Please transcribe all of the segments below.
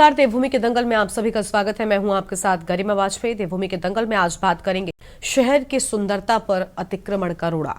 नमस्कार, देवभूमि के दंगल में आप सभी का स्वागत है। मैं हूं आपके साथ गरिमा वाजपेयी। देवभूमि के दंगल में आज बात करेंगे शहर की सुंदरता पर अतिक्रमण का रोड़ा।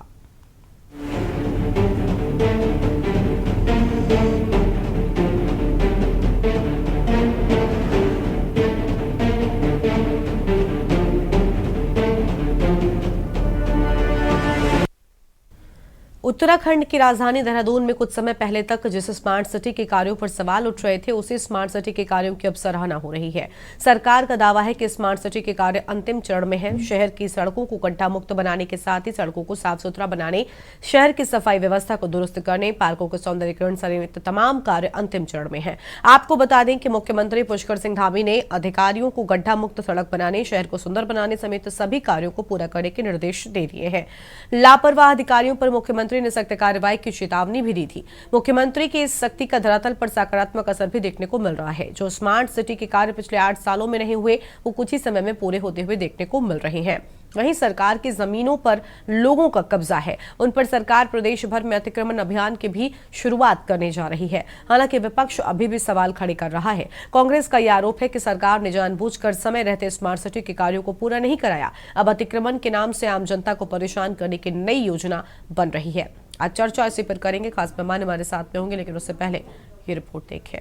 उत्तराखंड की राजधानी देहरादून में कुछ समय पहले तक जिस स्मार्ट सिटी के कार्यों पर सवाल उठ रहे थे, उसी स्मार्ट सिटी के कार्यों की अब सराहना हो रही है। सरकार का दावा है कि स्मार्ट सिटी के कार्य अंतिम चरण में है। शहर की सड़कों को गड्ढा मुक्त बनाने के साथ ही सड़कों को साफ सुथरा बनाने, शहर की सफाई व्यवस्था को दुरुस्त करने, पार्कों के सौंदर्यीकरण सहित तमाम कार्य अंतिम चरण में है। आपको बता दें कि मुख्यमंत्री पुष्कर सिंह धामी ने अधिकारियों को गड्ढा मुक्त सड़क बनाने, शहर को सुंदर बनाने समेत सभी कार्यों को पूरा करने के निर्देश दे दिए हैं। लापरवाह अधिकारियों पर मुख्यमंत्री ने सख्त कार्रवाई की चेतावनी भी दी थी। मुख्यमंत्री की इस सख्ती का धरातल पर सकारात्मक असर भी देखने को मिल रहा है। जो स्मार्ट सिटी के कार्य पिछले 8 सालों में नहीं हुए, वो कुछ ही समय में पूरे होते हुए देखने को मिल रहे हैं। वहीं सरकार की जमीनों पर लोगों का कब्जा है, उन पर सरकार प्रदेश भर में अतिक्रमण अभियान की भी शुरुआत करने जा रही है। हालांकि विपक्ष अभी भी सवाल खड़े कर रहा है। कांग्रेस का यह आरोप है कि सरकार ने जानबूझकर समय रहते स्मार्ट सिटी के कार्यों को पूरा नहीं कराया। अब अतिक्रमण के नाम से आम जनता को परेशान करने की नई योजना बन रही है। आज चर्चा इसी पर करेंगे। खास मेहमान हमारे साथ में होंगे, लेकिन उससे पहले ये रिपोर्ट देखें।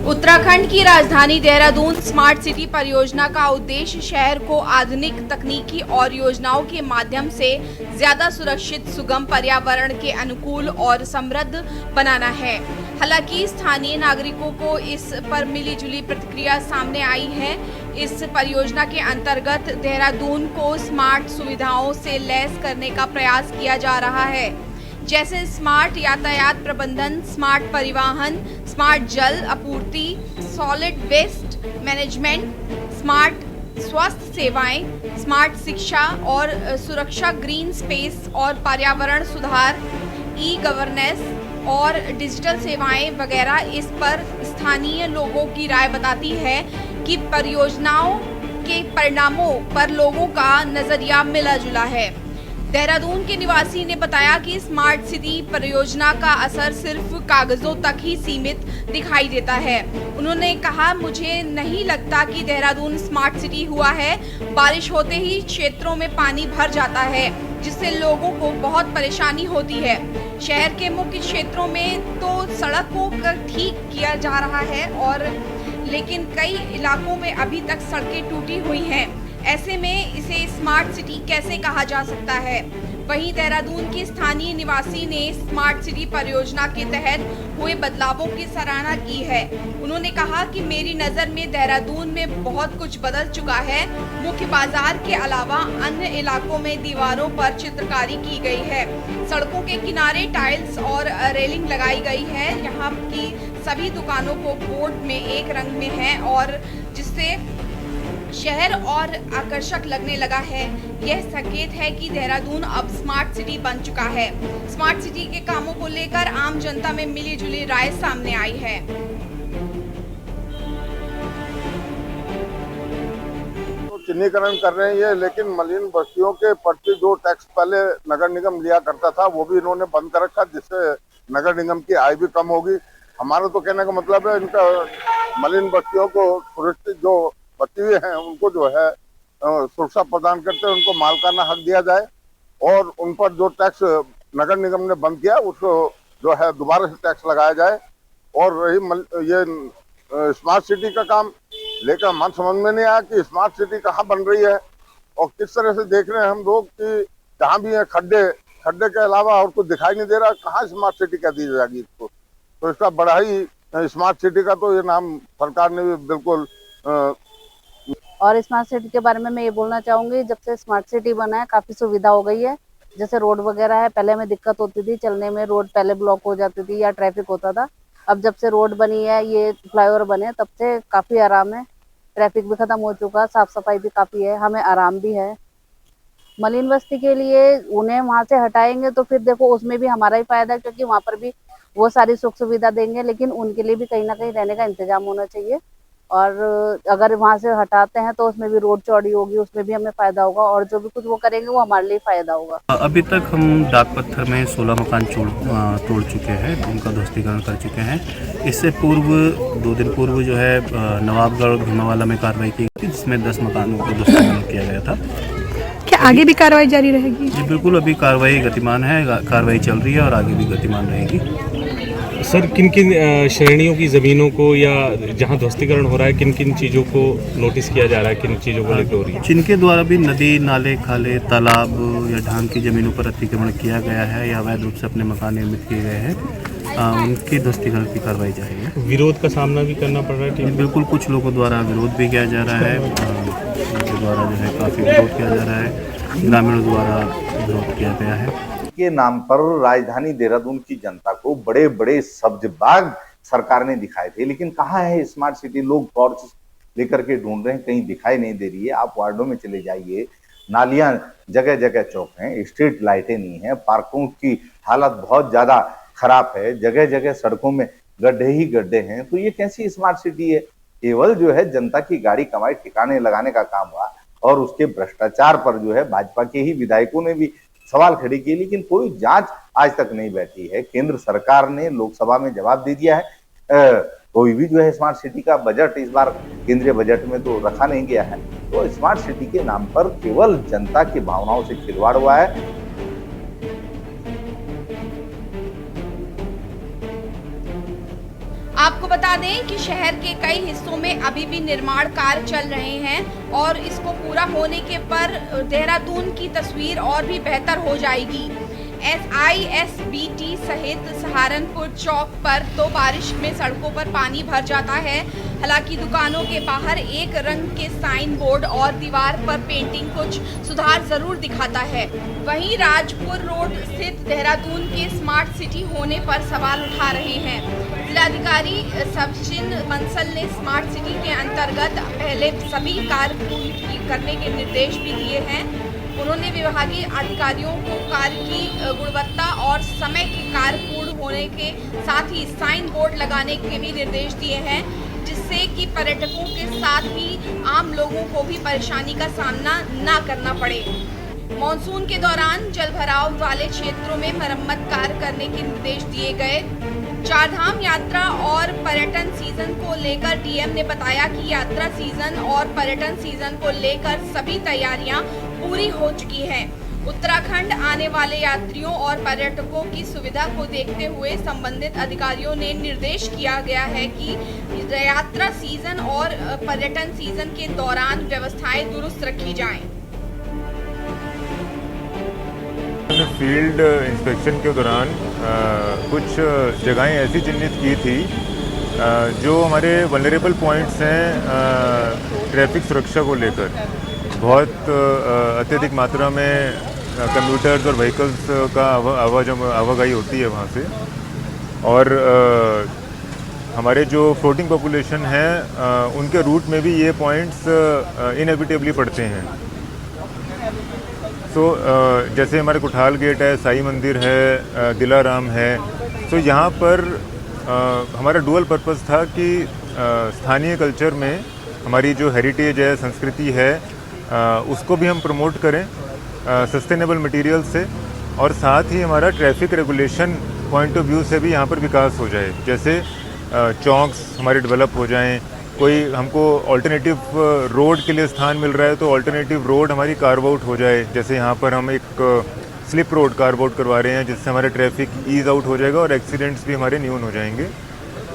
उत्तराखंड की राजधानी देहरादून स्मार्ट सिटी परियोजना का उद्देश्य शहर को आधुनिक तकनीकी और योजनाओं के माध्यम से ज्यादा सुरक्षित, सुगम, पर्यावरण के अनुकूल और समृद्ध बनाना है। हालांकि स्थानीय नागरिकों को इस पर मिलीजुली प्रतिक्रिया सामने आई है। इस परियोजना के अंतर्गत देहरादून को स्मार्ट सुविधाओं से लैस करने का प्रयास किया जा रहा है, जैसे स्मार्ट यातायात प्रबंधन, स्मार्ट परिवहन, स्मार्ट जल आपूर्ति, सॉलिड वेस्ट मैनेजमेंट, स्मार्ट स्वास्थ्य सेवाएं, स्मार्ट शिक्षा और सुरक्षा, ग्रीन स्पेस और पर्यावरण सुधार, ई गवर्नेंस और डिजिटल सेवाएं वगैरह। इस पर स्थानीय लोगों की राय बताती है कि परियोजनाओं के परिणामों पर लोगों का नजरिया मिला जुला है। देहरादून के निवासी ने बताया कि स्मार्ट सिटी परियोजना का असर सिर्फ कागजों तक ही सीमित दिखाई देता है। उन्होंने कहा, मुझे नहीं लगता कि देहरादून स्मार्ट सिटी हुआ है। बारिश होते ही क्षेत्रों में पानी भर जाता है, जिससे लोगों को बहुत परेशानी होती है। शहर के मुख्य क्षेत्रों में तो सड़कों का ठीक किया जा रहा है, और लेकिन कई इलाकों में अभी तक सड़कें टूटी हुई हैं। ऐसे में इसे स्मार्ट सिटी कैसे कहा जा सकता है? वहीं देहरादून के स्थानीय निवासी ने स्मार्ट सिटी परियोजना के तहत हुए बदलावों की सराहना की है। उन्होंने कहा कि मेरी नज़र में देहरादून में बहुत कुछ बदल चुका है। मुख्य बाजार के अलावा अन्य इलाकों में दीवारों पर चित्रकारी की गई है। सड़कों के किनारे टाइल्स और रेलिंग लगाई गई है। यहाँ की सभी दुकानों को बोर्ड में एक रंग में है, और जिससे शहर और आकर्षक लगने लगा है। यह संकेत है कि देहरादून अब स्मार्ट सिटी बन चुका है। स्मार्ट सिटी के कामों को लेकर आम जनता में मिली जुली राय सामने आई है। तो चिन्हीकरण कर रहे हैं ये, लेकिन मलिन बस्तियों के प्रति जो टैक्स पहले नगर निगम लिया करता था, वो भी इन्होंने बंद कर रखा, जिससे नगर निगम की आय भी कम होगी। हमारा तो कहने का मतलब है, इनका मलिन बस्तियों को सुरक्षित जो बच्चे हुए हैं उनको जो है सुरक्षा प्रदान करते हैं, उनको मालकाना हक दिया जाए, और उन पर जो टैक्स नगर निगम ने बंद किया उसको जो है दोबारा से टैक्स लगाया जाए। और रही ये स्मार्ट सिटी का काम लेकर हमारे समझ में नहीं आया कि स्मार्ट सिटी कहाँ बन रही है और किस तरह से देख रहे हैं हम लोग कि जहाँ भी है खड्डे के अलावा और कुछ दिखाई नहीं दे रहा। कहाँ स्मार्ट सिटी कह दी जाएगी इसको? तो इसका बड़ा ही स्मार्ट सिटी का तो ये नाम सरकार ने भी बिल्कुल। और स्मार्ट सिटी के बारे में मैं ये बोलना चाहूंगी, जब से स्मार्ट सिटी बना है काफी सुविधा हो गई है। जैसे रोड वगैरह है, पहले में दिक्कत होती थी चलने में, रोड पहले ब्लॉक हो जाती थी या ट्रैफिक होता था। अब जब से रोड बनी है, ये फ्लाईओवर बने, तब से काफी आराम है। ट्रैफिक भी खत्म हो चुका, साफ सफाई भी काफी है, हमें आराम भी है। मलिन बस्ती के लिए उन्हें वहां से हटाएंगे तो फिर देखो उसमें भी हमारा ही फायदा है, क्योंकि वहां पर भी वो सारी सुख सुविधा देंगे, लेकिन उनके लिए भी कहीं ना कहीं रहने का इंतजाम होना चाहिए। और अगर वहां से हटाते हैं तो उसमें भी रोड चौड़ी होगी, उसमें भी हमें फायदा होगा, और जो भी कुछ वो करेंगे वो हमारे लिए फायदा होगा। अभी तक हम डाक पत्थर में 16 मकान तोड़ चुके हैं, उनका ध्वस्तीकरण कर चुके हैं। इससे पूर्व 2 दिन पूर्व जो है नवाबगढ़ भीमावाला में कार्रवाई की गई थी, जिसमें 10 मकानों को ध्वस्तीकरण किया गया था। क्या आगे भी कार्रवाई जारी रहेगी? जी बिल्कुल, अभी कार्रवाई गतिमान है, कार्रवाई चल रही है और आगे भी गतिमान रहेगी। सर, किन किन श्रेणियों की ज़मीनों को या जहां ध्वस्तीकरण हो रहा है, किन किन चीज़ों को नोटिस किया जा रहा है, किन चीज़ों को लेकर हो रही है? जिनके द्वारा भी नदी, नाले, खाले, तालाब या ढांग की ज़मीनों पर अतिक्रमण किया गया है या अवैध रूप से अपने मकान निर्मित किए गए हैं, उनकी ध्वस्तीकरण की कार्रवाई जारी है। विरोध का सामना भी करना पड़ रहा है? बिल्कुल, कुछ लोगों द्वारा विरोध भी किया जा रहा है, उनके द्वारा जो है काफ़ी विरोध किया जा रहा है, ग्रामीणों द्वारा विरोध किया गया है। के नाम पर राजधानी देहरादून की जनता को बड़े बड़े सब्ज बाग सरकार ने दिखाए थे, लेकिन कहाँ है स्मार्ट सिटी? लोग टॉर्च लेकर के ढूंढ रहे हैं, कहीं दिखाई नहीं दे रही है। आप वार्डों में चले जाइए, नालियां जगह जगह चौक हैं, स्ट्रीट लाइटें नहीं है, पार्कों की हालत बहुत ज्यादा खराब है, जगह जगह सड़कों में गड्ढे ही गड्ढे हैं। तो ये कैसी स्मार्ट सिटी है? केवल जो है जनता की गाड़ी कमाई ठिकाने लगाने का काम हुआ, और उसके भ्रष्टाचार पर जो है भाजपा के ही विधायकों ने भी सवाल खड़े किए, लेकिन कोई जांच आज तक नहीं बैठी है। केंद्र सरकार ने लोकसभा में जवाब दे दिया है, कोई भी जो है स्मार्ट सिटी का बजट इस बार केंद्रीय बजट में तो रखा नहीं गया है। तो स्मार्ट सिटी के नाम पर केवल जनता की भावनाओं से खिलवाड़ हुआ है। आपको बता दें कि शहर के कई हिस्सों में अभी भी निर्माण कार्य चल रहे हैं और इसको पूरा होने के पर देहरादून की तस्वीर और भी बेहतर हो जाएगी। ISBT सहित सहारनपुर चौक पर तो बारिश में सड़कों पर पानी भर जाता है। हालांकि दुकानों के बाहर एक रंग के साइन बोर्ड और दीवार पर पेंटिंग कुछ सुधार जरूर दिखाता है। वहीं राजपुर रोड स्थित देहरादून के स्मार्ट सिटी होने पर सवाल उठा रहे हैं। जिलाधिकारी सचिन बंसल ने स्मार्ट सिटी के अंतर्गत पहले सभी कार्य पूर्ण करने के निर्देश भी दिए हैं। उन्होंने विभागीय अधिकारियों को कार्य की गुणवत्ता और समय के कार्य पूर्ण होने के साथ ही साइन बोर्ड लगाने के भी निर्देश दिए हैं, जिससे कि पर्यटकों के साथ ही आम लोगों को भी परेशानी का सामना न करना पड़े। मॉनसून के दौरान जलभराव वाले क्षेत्रों में मरम्मत कार्य करने के निर्देश दिए गए। चारधाम यात्रा और पर्यटन सीजन को लेकर डीएम ने बताया कि यात्रा सीजन और पर्यटन सीजन को लेकर सभी तैयारियां पूरी हो चुकी हैं। उत्तराखंड आने वाले यात्रियों और पर्यटकों की सुविधा को देखते हुए संबंधित अधिकारियों ने निर्देश किया गया है कि यात्रा सीजन और पर्यटन सीजन के दौरान व्यवस्थाएं दुरुस्त रखी जाएं। फील्ड इंस्पेक्शन के दौरान कुछ जगहें ऐसी चिन्हित की थी जो हमारे वल्नरेबल पॉइंट्स हैं ट्रैफिक सुरक्षा को लेकर। बहुत अत्यधिक मात्रा में कंप्यूटर्स और व्हीकल्स का आवाजाही होती है वहाँ से, और हमारे जो फ्लोटिंग पॉपुलेशन है उनके रूट में भी ये पॉइंट्स इनएविटेबली पड़ते हैं। तो जैसे हमारे कुठाल गेट है, साई मंदिर है, दिलाराम है, तो यहाँ पर हमारा डुअल पर्पस था कि स्थानीय कल्चर में हमारी जो हेरिटेज है, संस्कृति है, उसको भी हम प्रमोट करें सस्टेनेबल मटेरियल से, और साथ ही हमारा traffic regulation point of view से भी यहाँ पर विकास हो जाए। जैसे चौक्स हमारे डेवलप हो जाएं, कोई हमको ऑल्टरनेटिव रोड के लिए स्थान मिल रहा है तो ऑल्टरनेटिव रोड हमारी कार्व आउट हो जाए। जैसे यहाँ पर हम एक स्लिप रोड कार्व आउट करवा रहे हैं, जिससे हमारा ट्रैफिक ईज आउट हो जाएगा और एक्सीडेंट्स भी हमारे न्यून हो जाएंगे।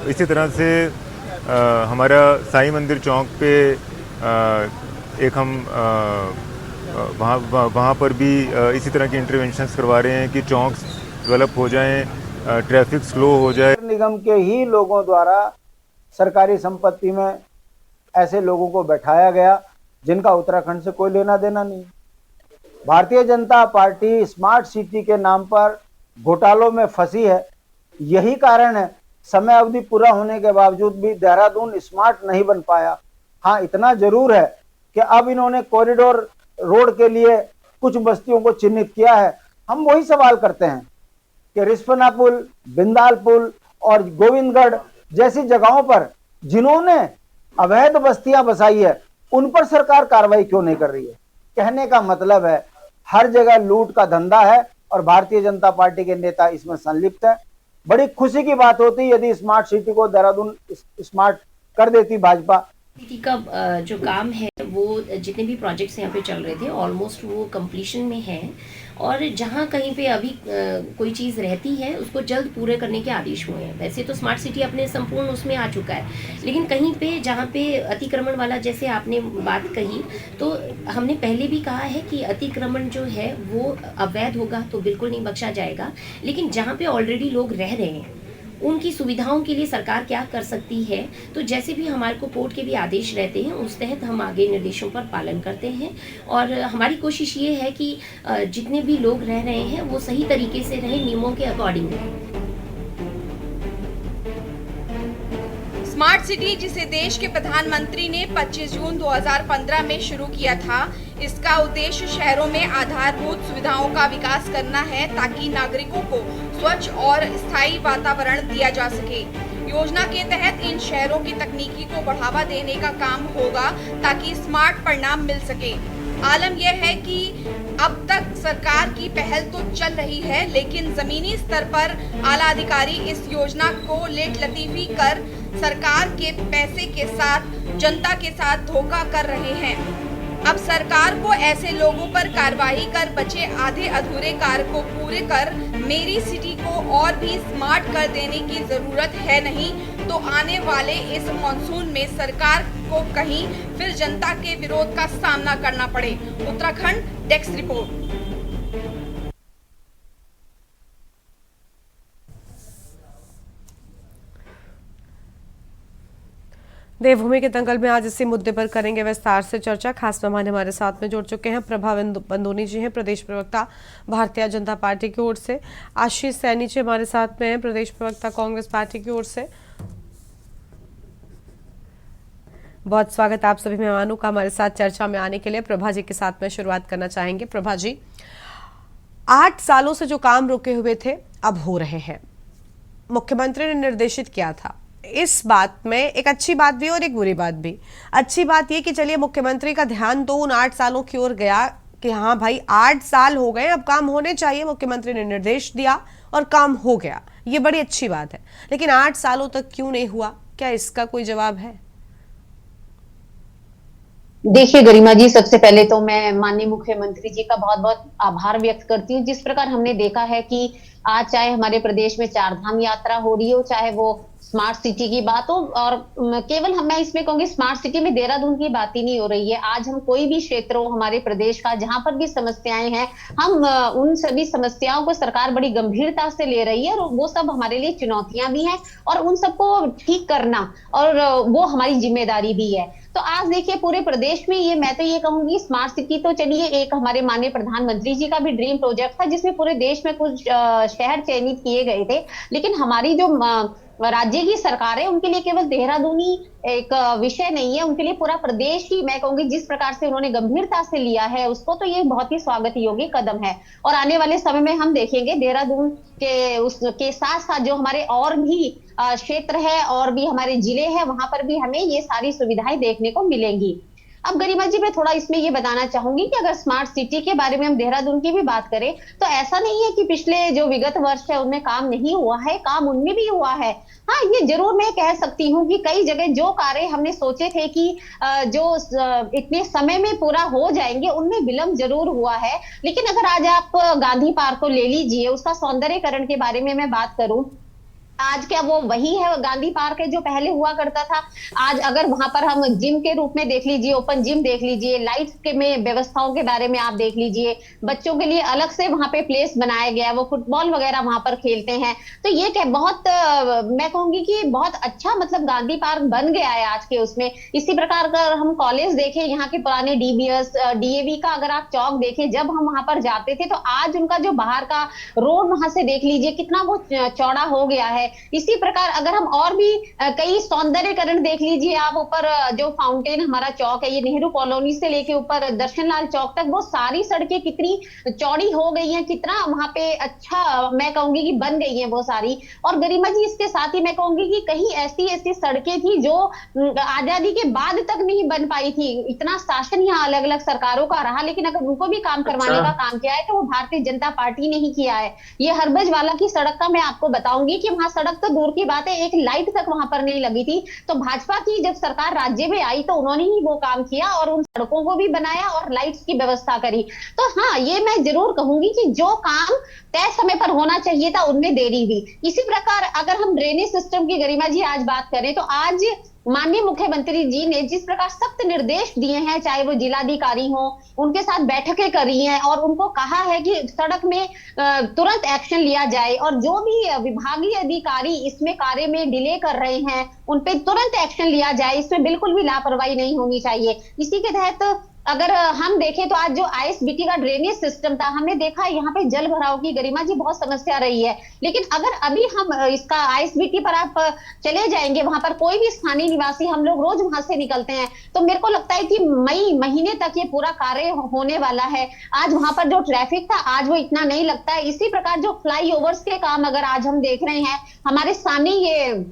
इसी तरह से हमारा साई मंदिर चौक पे एक हम वहाँ पर भी इसी तरह की इंटरवेंशंस करवा रहे हैं कि चौक्स डेवलप हो जाएं, ट्रैफिक स्लो हो जाए। निगम के ही लोगों द्वारा सरकारी संपत्ति में ऐसे लोगों को बैठाया गया जिनका उत्तराखंड से कोई लेना देना नहीं। Bharatiya Janata party smart city के नाम पर घोटालों में फंसी है। यही कारण है समय अवधि पूरा होने के बावजूद भी देहरादून स्मार्ट नहीं बन पाया। हाँ, इतना जरूर है कि अब इन्होंने कॉरिडोर रोड के लिए कुछ बस्तियों को चिन्हित किया है। हम वही सवाल करते हैं कि रिस्पना पुल, बिंदाल पुल और गोविंदगढ़ जैसी जगहों पर जिन्होंने अवैध बस्तियां बसाई है, उन पर सरकार कार्रवाई क्यों नहीं कर रही है? कहने का मतलब है हर जगह लूट का धंधा है और भारतीय जनता पार्टी के नेता इसमें संलिप्त है। बड़ी खुशी की बात होती यदि स्मार्ट सिटी को देहरादून स्मार्ट कर देती भाजपा। सिटी का जो काम है वो जितने भी प्रोजेक्ट्स यहाँ पे चल रहे थे ऑलमोस्ट वो कंप्लीशन में है, और जहाँ कहीं पे अभी कोई चीज़ रहती है उसको जल्द पूरे करने के आदेश हुए हैं। वैसे तो स्मार्ट सिटी अपने संपूर्ण उसमें आ चुका है, लेकिन कहीं पे जहाँ पे अतिक्रमण वाला जैसे आपने बात कही, तो हमने पहले भी कहा है कि अतिक्रमण जो है वो अवैध होगा तो बिल्कुल नहीं बख्शा जाएगा, लेकिन जहाँ पे ऑलरेडी लोग रह रहे हैं उनकी सुविधाओं के लिए सरकार क्या कर सकती है, तो जैसे भी हमारे को कोर्ट के भी आदेश रहते हैं उस तहत हम आगे निर्देशों पर पालन करते हैं, और हमारी कोशिश ये है कि जितने भी लोग रह रहे हैं वो सही तरीके से रहें, नियमों के अकॉर्डिंग रहें। स्मार्ट सिटी जिसे देश के प्रधानमंत्री ने 25 जून 2015 में शुरू किया था, इसका उद्देश्य शहरों में आधारभूत सुविधाओं का विकास करना है ताकि नागरिकों को स्वच्छ और स्थायी वातावरण दिया जा सके। योजना के तहत इन शहरों की तकनीकी को बढ़ावा देने का काम होगा ताकि स्मार्ट परिणाम मिल सके। आलम यह है कि अब तक सरकार की पहल तो चल रही है, लेकिन जमीनी स्तर पर आला अधिकारी इस योजना को लेट लतीफी कर सरकार के पैसे के साथ जनता के साथ धोखा कर रहे हैं। अब सरकार को ऐसे लोगों पर कार्रवाई कर बचे आधे अधूरे कार्य को पूरे कर मेरी सिटी को और भी स्मार्ट कर देने की जरूरत है, नहीं तो आने वाले इस मॉनसून में सरकार को कहीं फिर जनता के विरोध का सामना करना पड़े। Uttarakhand desk report. देवभूमि के दंगल में आज इसी मुद्दे पर करेंगे विस्तार से चर्चा। खास मेहमान हमारे साथ में जुड़ चुके हैं। प्रभा बंदोनी जी हैं, प्रदेश प्रवक्ता भारतीय जनता पार्टी की ओर से। आशीष सैनी जी हमारे साथ में हैं, प्रदेश प्रवक्ता कांग्रेस पार्टी की ओर से। बहुत स्वागत आप सभी मेहमानों का हमारे साथ चर्चा में आने के लिए। प्रभा जी के साथ में शुरुआत करना चाहेंगे। प्रभा जी, 8 सालों से जो काम रुके हुए थे अब हो रहे हैं। मुख्यमंत्री ने निर्देशित किया था, इस बात में एक अच्छी बात भी और एक बुरी बात भी। अच्छी बात यह कि चलिए मुख्यमंत्री का ध्यान तो उन 8 सालों की ओर गया कि हाँ भाई 8 साल हो गए, अब काम होने चाहिए। मुख्यमंत्री ने निर्देश दिया और काम हो गया, ये बड़ी अच्छी बात है। लेकिन 8 सालों तक क्यों नहीं हुआ, क्या इसका कोई जवाब है? देखिए गरिमा जी, सबसे पहले तो मैं माननीय मुख्यमंत्री जी का बहुत बहुत आभार व्यक्त करती हूँ। जिस प्रकार हमने देखा है कि आज चाहे हमारे प्रदेश में 4 धाम यात्रा हो रही हो, चाहे वो स्मार्ट सिटी की बात हो, और केवल मैं इसमें कहूंगी स्मार्ट सिटी में देहरादून की बात ही नहीं हो रही है। आज हम कोई भी क्षेत्र हो हमारे प्रदेश का, जहां पर भी समस्याएं हैं, हम उन सभी समस्याओं को सरकार बड़ी गंभीरता से ले रही है, और वो सब हमारे लिए चुनौतियां भी हैं और उन सबको ठीक करना और वो हमारी जिम्मेदारी भी है। तो आज देखिए पूरे प्रदेश में ये, मैं तो ये कहूंगी स्मार्ट सिटी तो चलिए एक हमारे माननीय प्रधानमंत्री जी का भी ड्रीम प्रोजेक्ट था, जिसमें पूरे देश में कुछ शहर चयनित किए गए थे, लेकिन हमारी जो राज्य की सरकार है उनके लिए केवल देहरादून ही एक विषय नहीं है, उनके लिए पूरा प्रदेश ही, मैं कहूंगी जिस प्रकार से उन्होंने गंभीरता से लिया है उसको, तो ये बहुत ही स्वागत योग्य कदम है। और आने वाले समय में हम देखेंगे देहरादून के उसके साथ साथ जो हमारे और भी क्षेत्र है और भी हमारे जिले हैं, वहां पर भी हमें ये सारी सुविधाएं देखने को मिलेंगी। अब गरिमा जी मैं थोड़ा इसमें ये बताना चाहूंगी कि अगर स्मार्ट सिटी के बारे में हम देहरादून की भी बात करें तो ऐसा नहीं है कि पिछले जो विगत वर्ष है उनमें काम नहीं हुआ है, काम उनमें भी हुआ है। हाँ, ये जरूर मैं कह सकती हूँ कि कई जगह जो कार्य हमने सोचे थे कि जो इतने समय में पूरा हो जाएंगे, उनमें विलंब जरूर हुआ है। लेकिन अगर आज आप गांधी पार्क को ले लीजिए, उसका सौंदर्यीकरण के बारे में मैं बात करूं, आज क्या वो वही है गांधी पार्क है जो पहले हुआ करता था? आज अगर वहां पर हम जिम के रूप में देख लीजिए, ओपन जिम देख लीजिए, लाइट्स के में व्यवस्थाओं के बारे में आप देख लीजिए, बच्चों के लिए अलग से वहां पे प्लेस बनाया गया है, वो फुटबॉल वगैरह वहां पर खेलते हैं। तो ये क्या बहुत मैं कहूंगी कि बहुत अच्छा मतलब गांधी पार्क बन गया है आज के उसमें। इसी प्रकार अगर हम कॉलेज देखें, यहाँ के पुराने डीबीएस डीएवी का अगर आप चौक देखें, जब हम वहां पर जाते थे तो आज उनका जो बाहर का रोड वहां से देख लीजिए कितना वो चौड़ा हो गया है। है। इसी प्रकार अगर हम और भी कई सौंदर्यकरण देख लीजिए आप, ऊपर जो फाउंटेन हमारा चौक है, ये नेहरू कॉलोनी से लेके ऊपर दर्शन लाल चौक तक वो सारी सड़कें कितनी चौड़ी हो गई हैं, कितना वहां पे अच्छा मैं कहूंगी कि बन गई हैं वो सारी। और गरिमा जी इसके साथ ही मैं कहूंगी कि कहीं ऐसी ऐसी सड़कें थी जो आजादी के बाद तक नहीं बन पाई थी। इतना शासन यहाँ अलग अलग सरकारों का रहा, लेकिन अगर उनको भी काम करवाने का काम किया है तो वो भारतीय जनता पार्टी ने ही किया है। ये हरबज वाला की सड़क का मैं आपको बताऊंगी कि वहां सड़क तो दूर की बात है, एक लाइट तक वहां पर नहीं लगी थी। तो भाजपा की जब सरकार राज्य में आई तो उन्होंने ही वो काम किया और उन सड़कों को भी बनाया और लाइट्स की व्यवस्था करी। तो हाँ, ये मैं जरूर कहूंगी कि जो काम तय समय पर होना चाहिए था उनमें देरी हुई। इसी प्रकार अगर हम ड्रेनेज सिस्टम की गरिमा जी आज बात करें तो आज माननीय मुख्यमंत्री जी ने जिस प्रकार सख्त निर्देश दिए हैं, चाहे वो जिलाधिकारी हो, उनके साथ बैठकें करी हैं और उनको कहा है कि सड़क में तुरंत एक्शन लिया जाए और जो भी विभागीय अधिकारी इसमें कार्य में डिले कर रहे हैं उन पे तुरंत एक्शन लिया जाए। इसमें बिल्कुल भी लापरवाही नहीं होनी चाहिए। इसी के तहत अगर हम देखें तो आज जो आईएसबीटी का ड्रेनेज सिस्टम था, हमने देखा यहाँ पे जल भराव की गरिमा जी बहुत समस्या रही है। लेकिन अगर अभी हम इसका आईएसबीटी पर आप चले जाएंगे, वहां पर कोई भी स्थानीय निवासी, हम लोग रोज वहां से निकलते हैं, तो मेरे को लगता है कि मई महीने तक ये पूरा कार्य होने वाला है। आज वहां पर जो ट्रैफिक था आज वो इतना नहीं लगता है। इसी प्रकार जो फ्लाईओवर्स के काम अगर आज हम देख रहे हैं, हमारे सामने ये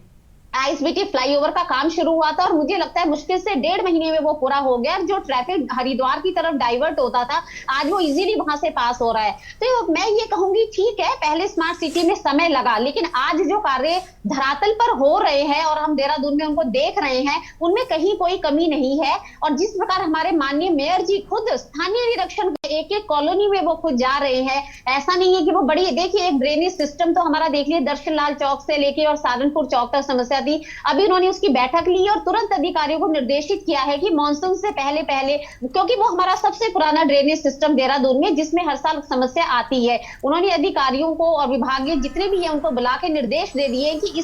आईएसबीटी फ्लाईओवर का काम शुरू हुआ था और मुझे लगता है मुश्किल से 1.5 महीने में वो पूरा हो गया। जो ट्रैफिक हरिद्वार की तरफ डाइवर्ट होता था आज वो इजीली वहां से पास हो रहा है। तो मैं ये कहूंगी ठीक है, पहले स्मार्ट सिटी में समय लगा, लेकिन आज जो कार्य धरातल पर हो रहे हैं और हम देहरादून में उनको देख रहे हैं उनमें कहीं कोई कमी नहीं है। और जिस प्रकार हमारे माननीय मेयर जी खुद स्थानीय निरीक्षण एक एक कॉलोनी में वो खुद जा रहे हैं, ऐसा नहीं है कि वो बड़ी, देखिए एक ड्रेनेज सिस्टम तो हमारा देख लिया दर्शन लाल चौक से लेके और सहारनपुर चौक तक समस्या थी। अभी उन्होंने उसकी बैठक ली और तुरंत अधिकारियों को निर्देशित किया है कि मानसून से पहले पहले, क्योंकि वो हमारा सबसे पुराना ड्रेनेज सिस्टम देहरादून में जिसमें हर साल समस्या आती है, उन्होंने अधिकारियों को और विभागीय जितने भी हैं उनको बुला के निर्देश दे दिए कि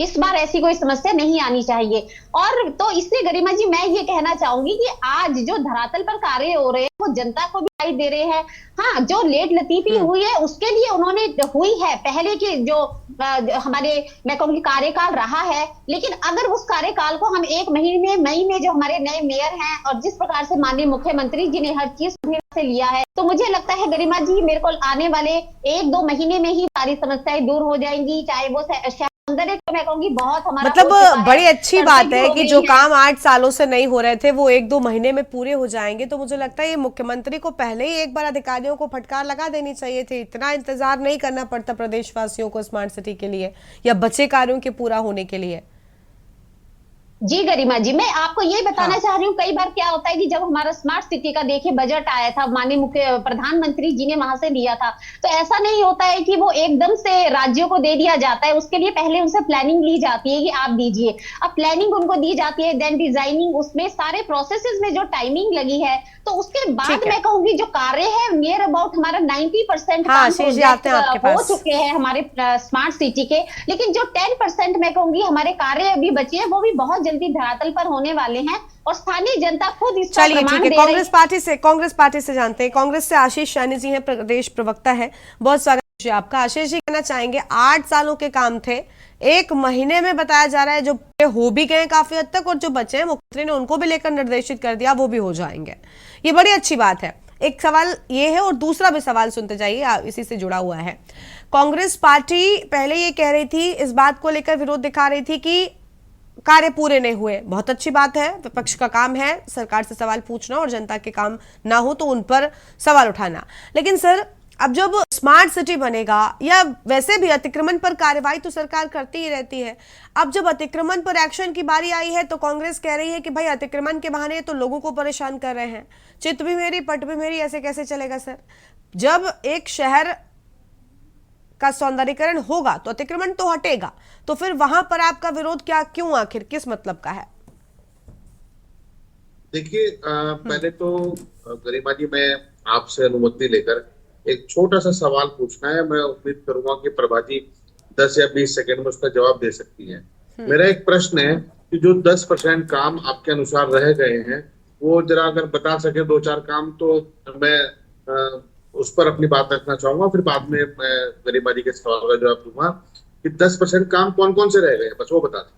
इस बार ऐसी कोई समस्या नहीं आनी चाहिए। और तो इसलिए गरिमा जी मैं ये कहना चाहूंगी कि आज जो धरातल पर कार्य हो रहे हैं वो जनता को भी दे रहे हैं। हाँ, जो लेट लतीफी हुई है उसके लिए उन्होंने हुई है, पहले के जो हमारे मैं कहूंगी कार्यकाल रहा है, लेकिन अगर उस कार्यकाल को हम 1 महीने मई में जो हमारे नए मेयर हैं और जिस प्रकार से माननीय मुख्यमंत्री जी ने हर चीज से लिया है, तो मुझे लगता है गरिमा जी मेरे को आने वाले 1-2 महीने में ही सारी समस्याएं दूर हो जाएंगी। चाहे वो तो मैं कहूंगी बहुत हमारा मतलब बड़ी अच्छी बात है कि जो काम 8 सालों से नहीं हो रहे थे वो 1-2 महीने में पूरे हो जाएंगे। तो मुझे लगता है ये मुख्यमंत्री को पहले ही एक बार अधिकारियों को फटकार लगा देनी चाहिए थी। इतना इंतजार नहीं करना पड़ता प्रदेशवासियों को स्मार्ट सिटी के लिए या बचे कार्यों के पूरा होने के लिए। जी गरिमा जी, मैं आपको ये बताना चाह रही हूँ, कई बार क्या होता है कि जब हमारा स्मार्ट सिटी का देखिए बजट आया था, माननीय मुख्य प्रधानमंत्री जी ने वहां से लिया था, तो ऐसा नहीं होता है कि वो एकदम से राज्यों को दे दिया जाता है। उसके लिए पहले उनसे प्लानिंग ली जाती है कि आप दीजिए, अब प्लानिंग उनको दी जाती है, देन डिजाइनिंग, उसमें सारे प्रोसेसेस में जो टाइमिंग लगी है, तो उसके बाद मैं कहूंगी जो कार्य है नियर अबाउट हमारा 90% हो चुके हैं हमारे स्मार्ट सिटी के, लेकिन जो 10% मैं कहूंगी हमारे कार्य अभी बचे हैं वो भी बहुत जल्दी धरातल पर होने वाले हैं और स्थानीय जनता खुद इसका प्रमाण दे रही है। कांग्रेस पार्टी से जानते हैं, कांग्रेस से आशीष सैनी जी हैं, प्रदेश प्रवक्ता है। बहुत स्वागत है आपका। आशीष जी, कहना चाहेंगे 8 सालों के काम थे, 1 महीने में बताया जा रहा है जो हो भी गए काफी हद तक और जो बचे हैं मुख्यमंत्री ने उनको भी लेकर निर्देशित कर दिया वो भी हो जाएंगे। ये बड़ी अच्छी बात है। एक सवाल ये है और दूसरा भी सवाल सुनते जाइए, इसी से जुड़ा हुआ है। कांग्रेस पार्टी पहले ये कह रही थी, इस बात को लेकर विरोध दिखा रही थी कि कार्य पूरे नहीं हुए। बहुत अच्छी बात है, विपक्ष का काम है सरकार से सवाल पूछना और जनता के काम ना हो तो उन पर सवाल उठाना। लेकिन सर, अब जब स्मार्ट सिटी बनेगा या वैसे भी अतिक्रमण पर कार्रवाई तो सरकार करती ही रहती है, अब जब अतिक्रमण पर एक्शन की बारी आई है तो कांग्रेस कह रही है कि भाई अतिक्रमण के बहाने तो लोगों को परेशान कर रहे हैं, चित भी मेरी पट भी मेरी, ऐसे कैसे चलेगा सर? जब एक शहर का सौंदर्यीकरण होगा तो अतिक्रमण तो हटेगा, तो फिर वहां पर आपका विरोध क्या, क्यों, आखिर किस मतलब का है? देखिए, पहले तो गरिमा जी मैं आपसे अनुमति लेकर एक छोटा सा सवाल पूछना है। मैं उम्मीद करूंगा कि प्रभा जी 10 या 20 सेकंड में उसका जवाब दे सकती हैं। मेरा एक प्रश्न है कि जो 10% काम आपके अनुसार रह गए हैं वो जरा अगर बता सके 2-4 काम, तो मैं उस पर अपनी बात रखना चाहूंगा, फिर बाद में मैं गरिमा जी के सवाल का जवाब दूंगा। कि 10% काम कौन कौन से रह गए, बस वो बता दें।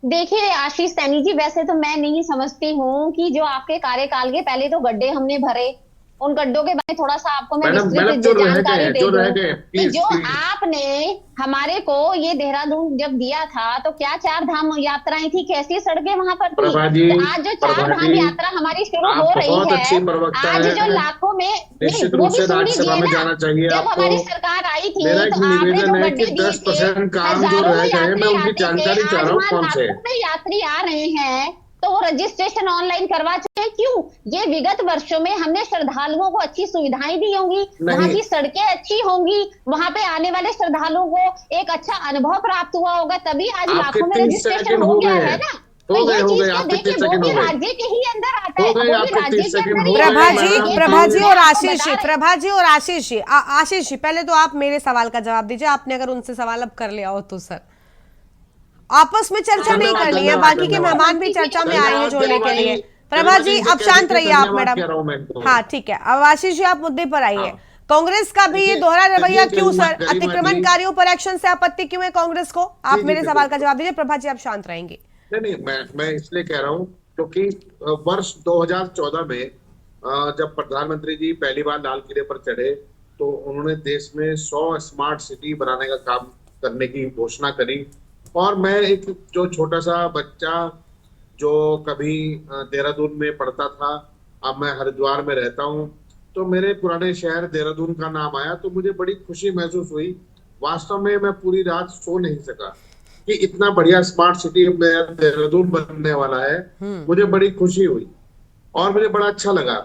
देखिए आशीष सैनी जी, वैसे तो मैं नहीं समझती हूँ कि जो आपके कार्यकाल के पहले तो गड्ढे हमने भरे, उन गड्ढों के बारे में थोड़ा सा आपको मैं विस्तृत जानकारी दे दूं कि जो आपने हमारे को ये देहरादून जब दिया था तो क्या 4 धाम यात्राएं थी, कैसी सड़कें वहां पर थी। तो आज जो 4 धाम यात्रा हमारी शुरू हो रही है, आज जो लाखों में, निश्चित रूप से राज्यसभा में जाना चाहिए जब आपको। हमारी सरकार आई थी मेरा एक तो आपने जो निवेदन है कि गड्ढे दिए 10% थे, काम जो रह गए मैं उनकी जानकारी चाह रहा हूँ कौन से। यात्री आ रहे हैं तो वो रजिस्ट्रेशन ऑनलाइन करवा चुके हैं। क्यों? ये विगत वर्षों में हमने श्रद्धालुओं को अच्छी सुविधाएं दी होंगी, वहां की सड़कें अच्छी होंगी, वहां पे आने वाले श्रद्धालुओं को एक अच्छा अनुभव प्राप्त हुआ होगा, तभी आज लाखों में रजिस्ट्रेशन हो गया है ना। तो ये चीज तो देखिए वो भी राज्य के ही अंदर आता है, वो भी राज्य के अंदर। प्रभा जी और आशीष जी, प्रभा जी और आशीष जी, आशीष जी पहले तो आप मेरे सवाल का जवाब दीजिए। आपने अगर उनसे सवाल अब कर लिया हो तो सर आपस में चर्चा नहीं करनी है, बाकी के मेहमान भी चर्चा में आए हैं जोड़ने के लिए। प्रभा जी अब शांत रहिए आप मैडम। हाँ ठीक है, अब आशीष जी आप मुद्दे पर आइए। कांग्रेस का भी ये दोहरा रवैया क्यों सर? अतिक्रमणकारियों पर एक्शन से आपत्ति क्यों है कांग्रेस को? आप मेरे सवाल का जवाब दीजिए। प्रभा जी आप शांत रहेंगे। नहीं, मैं इसलिए कह रहा हूँ क्योंकि वर्ष 2014 में जब प्रधानमंत्री जी पहली बार लाल किले पर चढ़े तो उन्होंने देश में 100 स्मार्ट सिटी बनाने का काम करने की घोषणा करी। और मैं एक जो छोटा सा बच्चा जो कभी देहरादून में पढ़ता था, अब मैं हरिद्वार में रहता हूँ, तो मेरे पुराने शहर देहरादून का नाम आया तो मुझे बड़ी खुशी महसूस हुई। वास्तव में मैं पूरी रात सो नहीं सका कि इतना बढ़िया स्मार्ट सिटी मेरा देहरादून बनने वाला है। मुझे बड़ी खुशी हुई और मुझे बड़ा अच्छा लगा।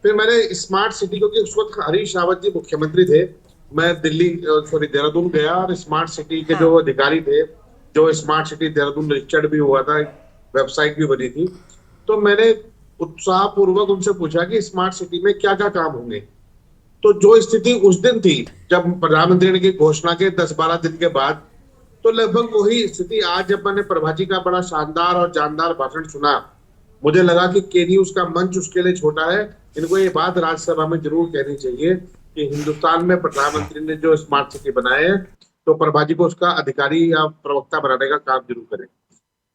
फिर मैंने स्मार्ट सिटी, क्योंकि उस वक्त हरीश रावत जी मुख्यमंत्री थे, मैं देहरादून गया और स्मार्ट सिटी के जो अधिकारी थे, जो स्मार्ट सिटी देहरादून रजिस्टर्ड भी हुआ था, वेबसाइट भी बनी थी, तो मैंने उत्साहपूर्वक उनसे पूछा कि स्मार्ट सिटी में क्या क्या काम होंगे। तो जो स्थिति उस दिन थी जब प्रधानमंत्री की घोषणा के 10-12 दिन के बाद, तो लगभग वही स्थिति आज जब मैंने प्रभा जी का बड़ा शानदार और जानदार भाषण सुना, मुझे लगा कि के न्यूज का मंच उसके लिए छोटा है। इनको ये बात राज्यसभा में जरूर कहनी चाहिए कि हिंदुस्तान में प्रधानमंत्री ने जो स्मार्ट सिटी बनाए हैं तो प्रभा जी को उसका अधिकारी या प्रवक्ता बनाने का काम जरूर करें।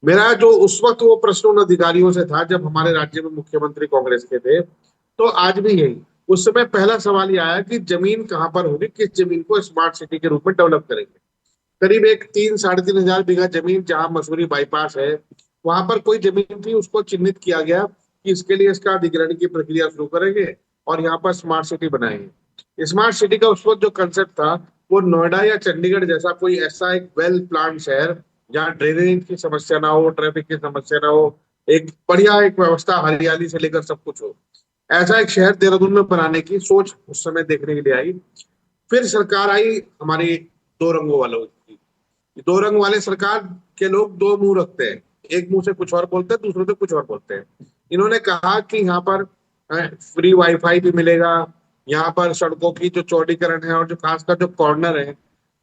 मेरा जो उस वक्त वो प्रश्न उन अधिकारियों से था जब हमारे राज्य में मुख्यमंत्री कांग्रेस के थे, तो आज भी यही। उस समय पहला सवाल ये आया कि जमीन कहाँ पर होगी, किस जमीन को स्मार्ट सिटी के रूप में डेवलप करेंगे। करीब एक 3-3.5 हजार बीघा जमीन जहाँ मसूरी बाईपास है, वहां पर कोई जमीन थी, उसको चिन्हित किया गया कि इसके लिए इसका अधिग्रहण की प्रक्रिया शुरू करेंगे और यहाँ पर स्मार्ट सिटी बनाएंगे। स्मार्ट सिटी का उस वक्त जो कंसेप्ट था वो नोएडा या चंडीगढ़ जैसा कोई ऐसा एक वेल प्लान शहर जहाँ ड्रेनेज की समस्या ना हो, ट्रैफिक की समस्या ना हो, एक बढ़िया एक व्यवस्था हरियाली से लेकर सब कुछ हो, ऐसा एक शहर देहरादून में बनाने की सोच उस समय देखने के लिए आई। फिर सरकार आई हमारी 2 रंगों वालों की। 2 रंग वाले सरकार के लोग 2 मुंह रखते हैं, एक मुंह से कुछ और बोलते हैं, दूसरे से कुछ और बोलते हैं। इन्होंने कहा कि यहाँ पर फ्री वाईफाई भी मिलेगा, यहाँ पर सड़कों की जो चौड़ीकरण है और जो खासकर जो कॉर्नर है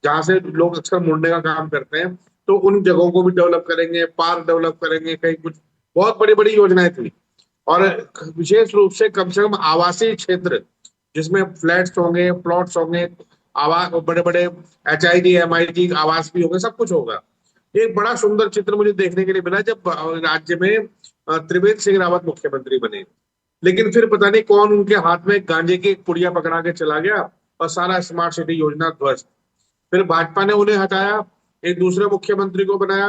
जहाँ से लोग अक्सर मुड़ने का काम करते हैं, तो उन जगहों को भी डेवलप करेंगे, पार्क डेवलप करेंगे, कहीं कुछ बहुत बड़ी बड़ी योजनाएं थी। और विशेष रूप से कम आवासीय क्षेत्र जिसमें फ्लैट्स होंगे, प्लॉट्स होंगे, आवास, बड़े बड़े HID MID आवास भी होंगे, सब कुछ होगा। एक बड़ा सुंदर चित्र मुझे देखने के लिए मिला जब राज्य में त्रिवेंद्र सिंह रावत मुख्यमंत्री बने। लेकिन फिर पता नहीं कौन उनके हाथ में गांजे की पुड़िया पकड़ा के चला गया और सारा स्मार्ट सिटी योजना ध्वस्त। फिर भाजपा ने उन्हें हटाया, एक दूसरे मुख्यमंत्री को बनाया,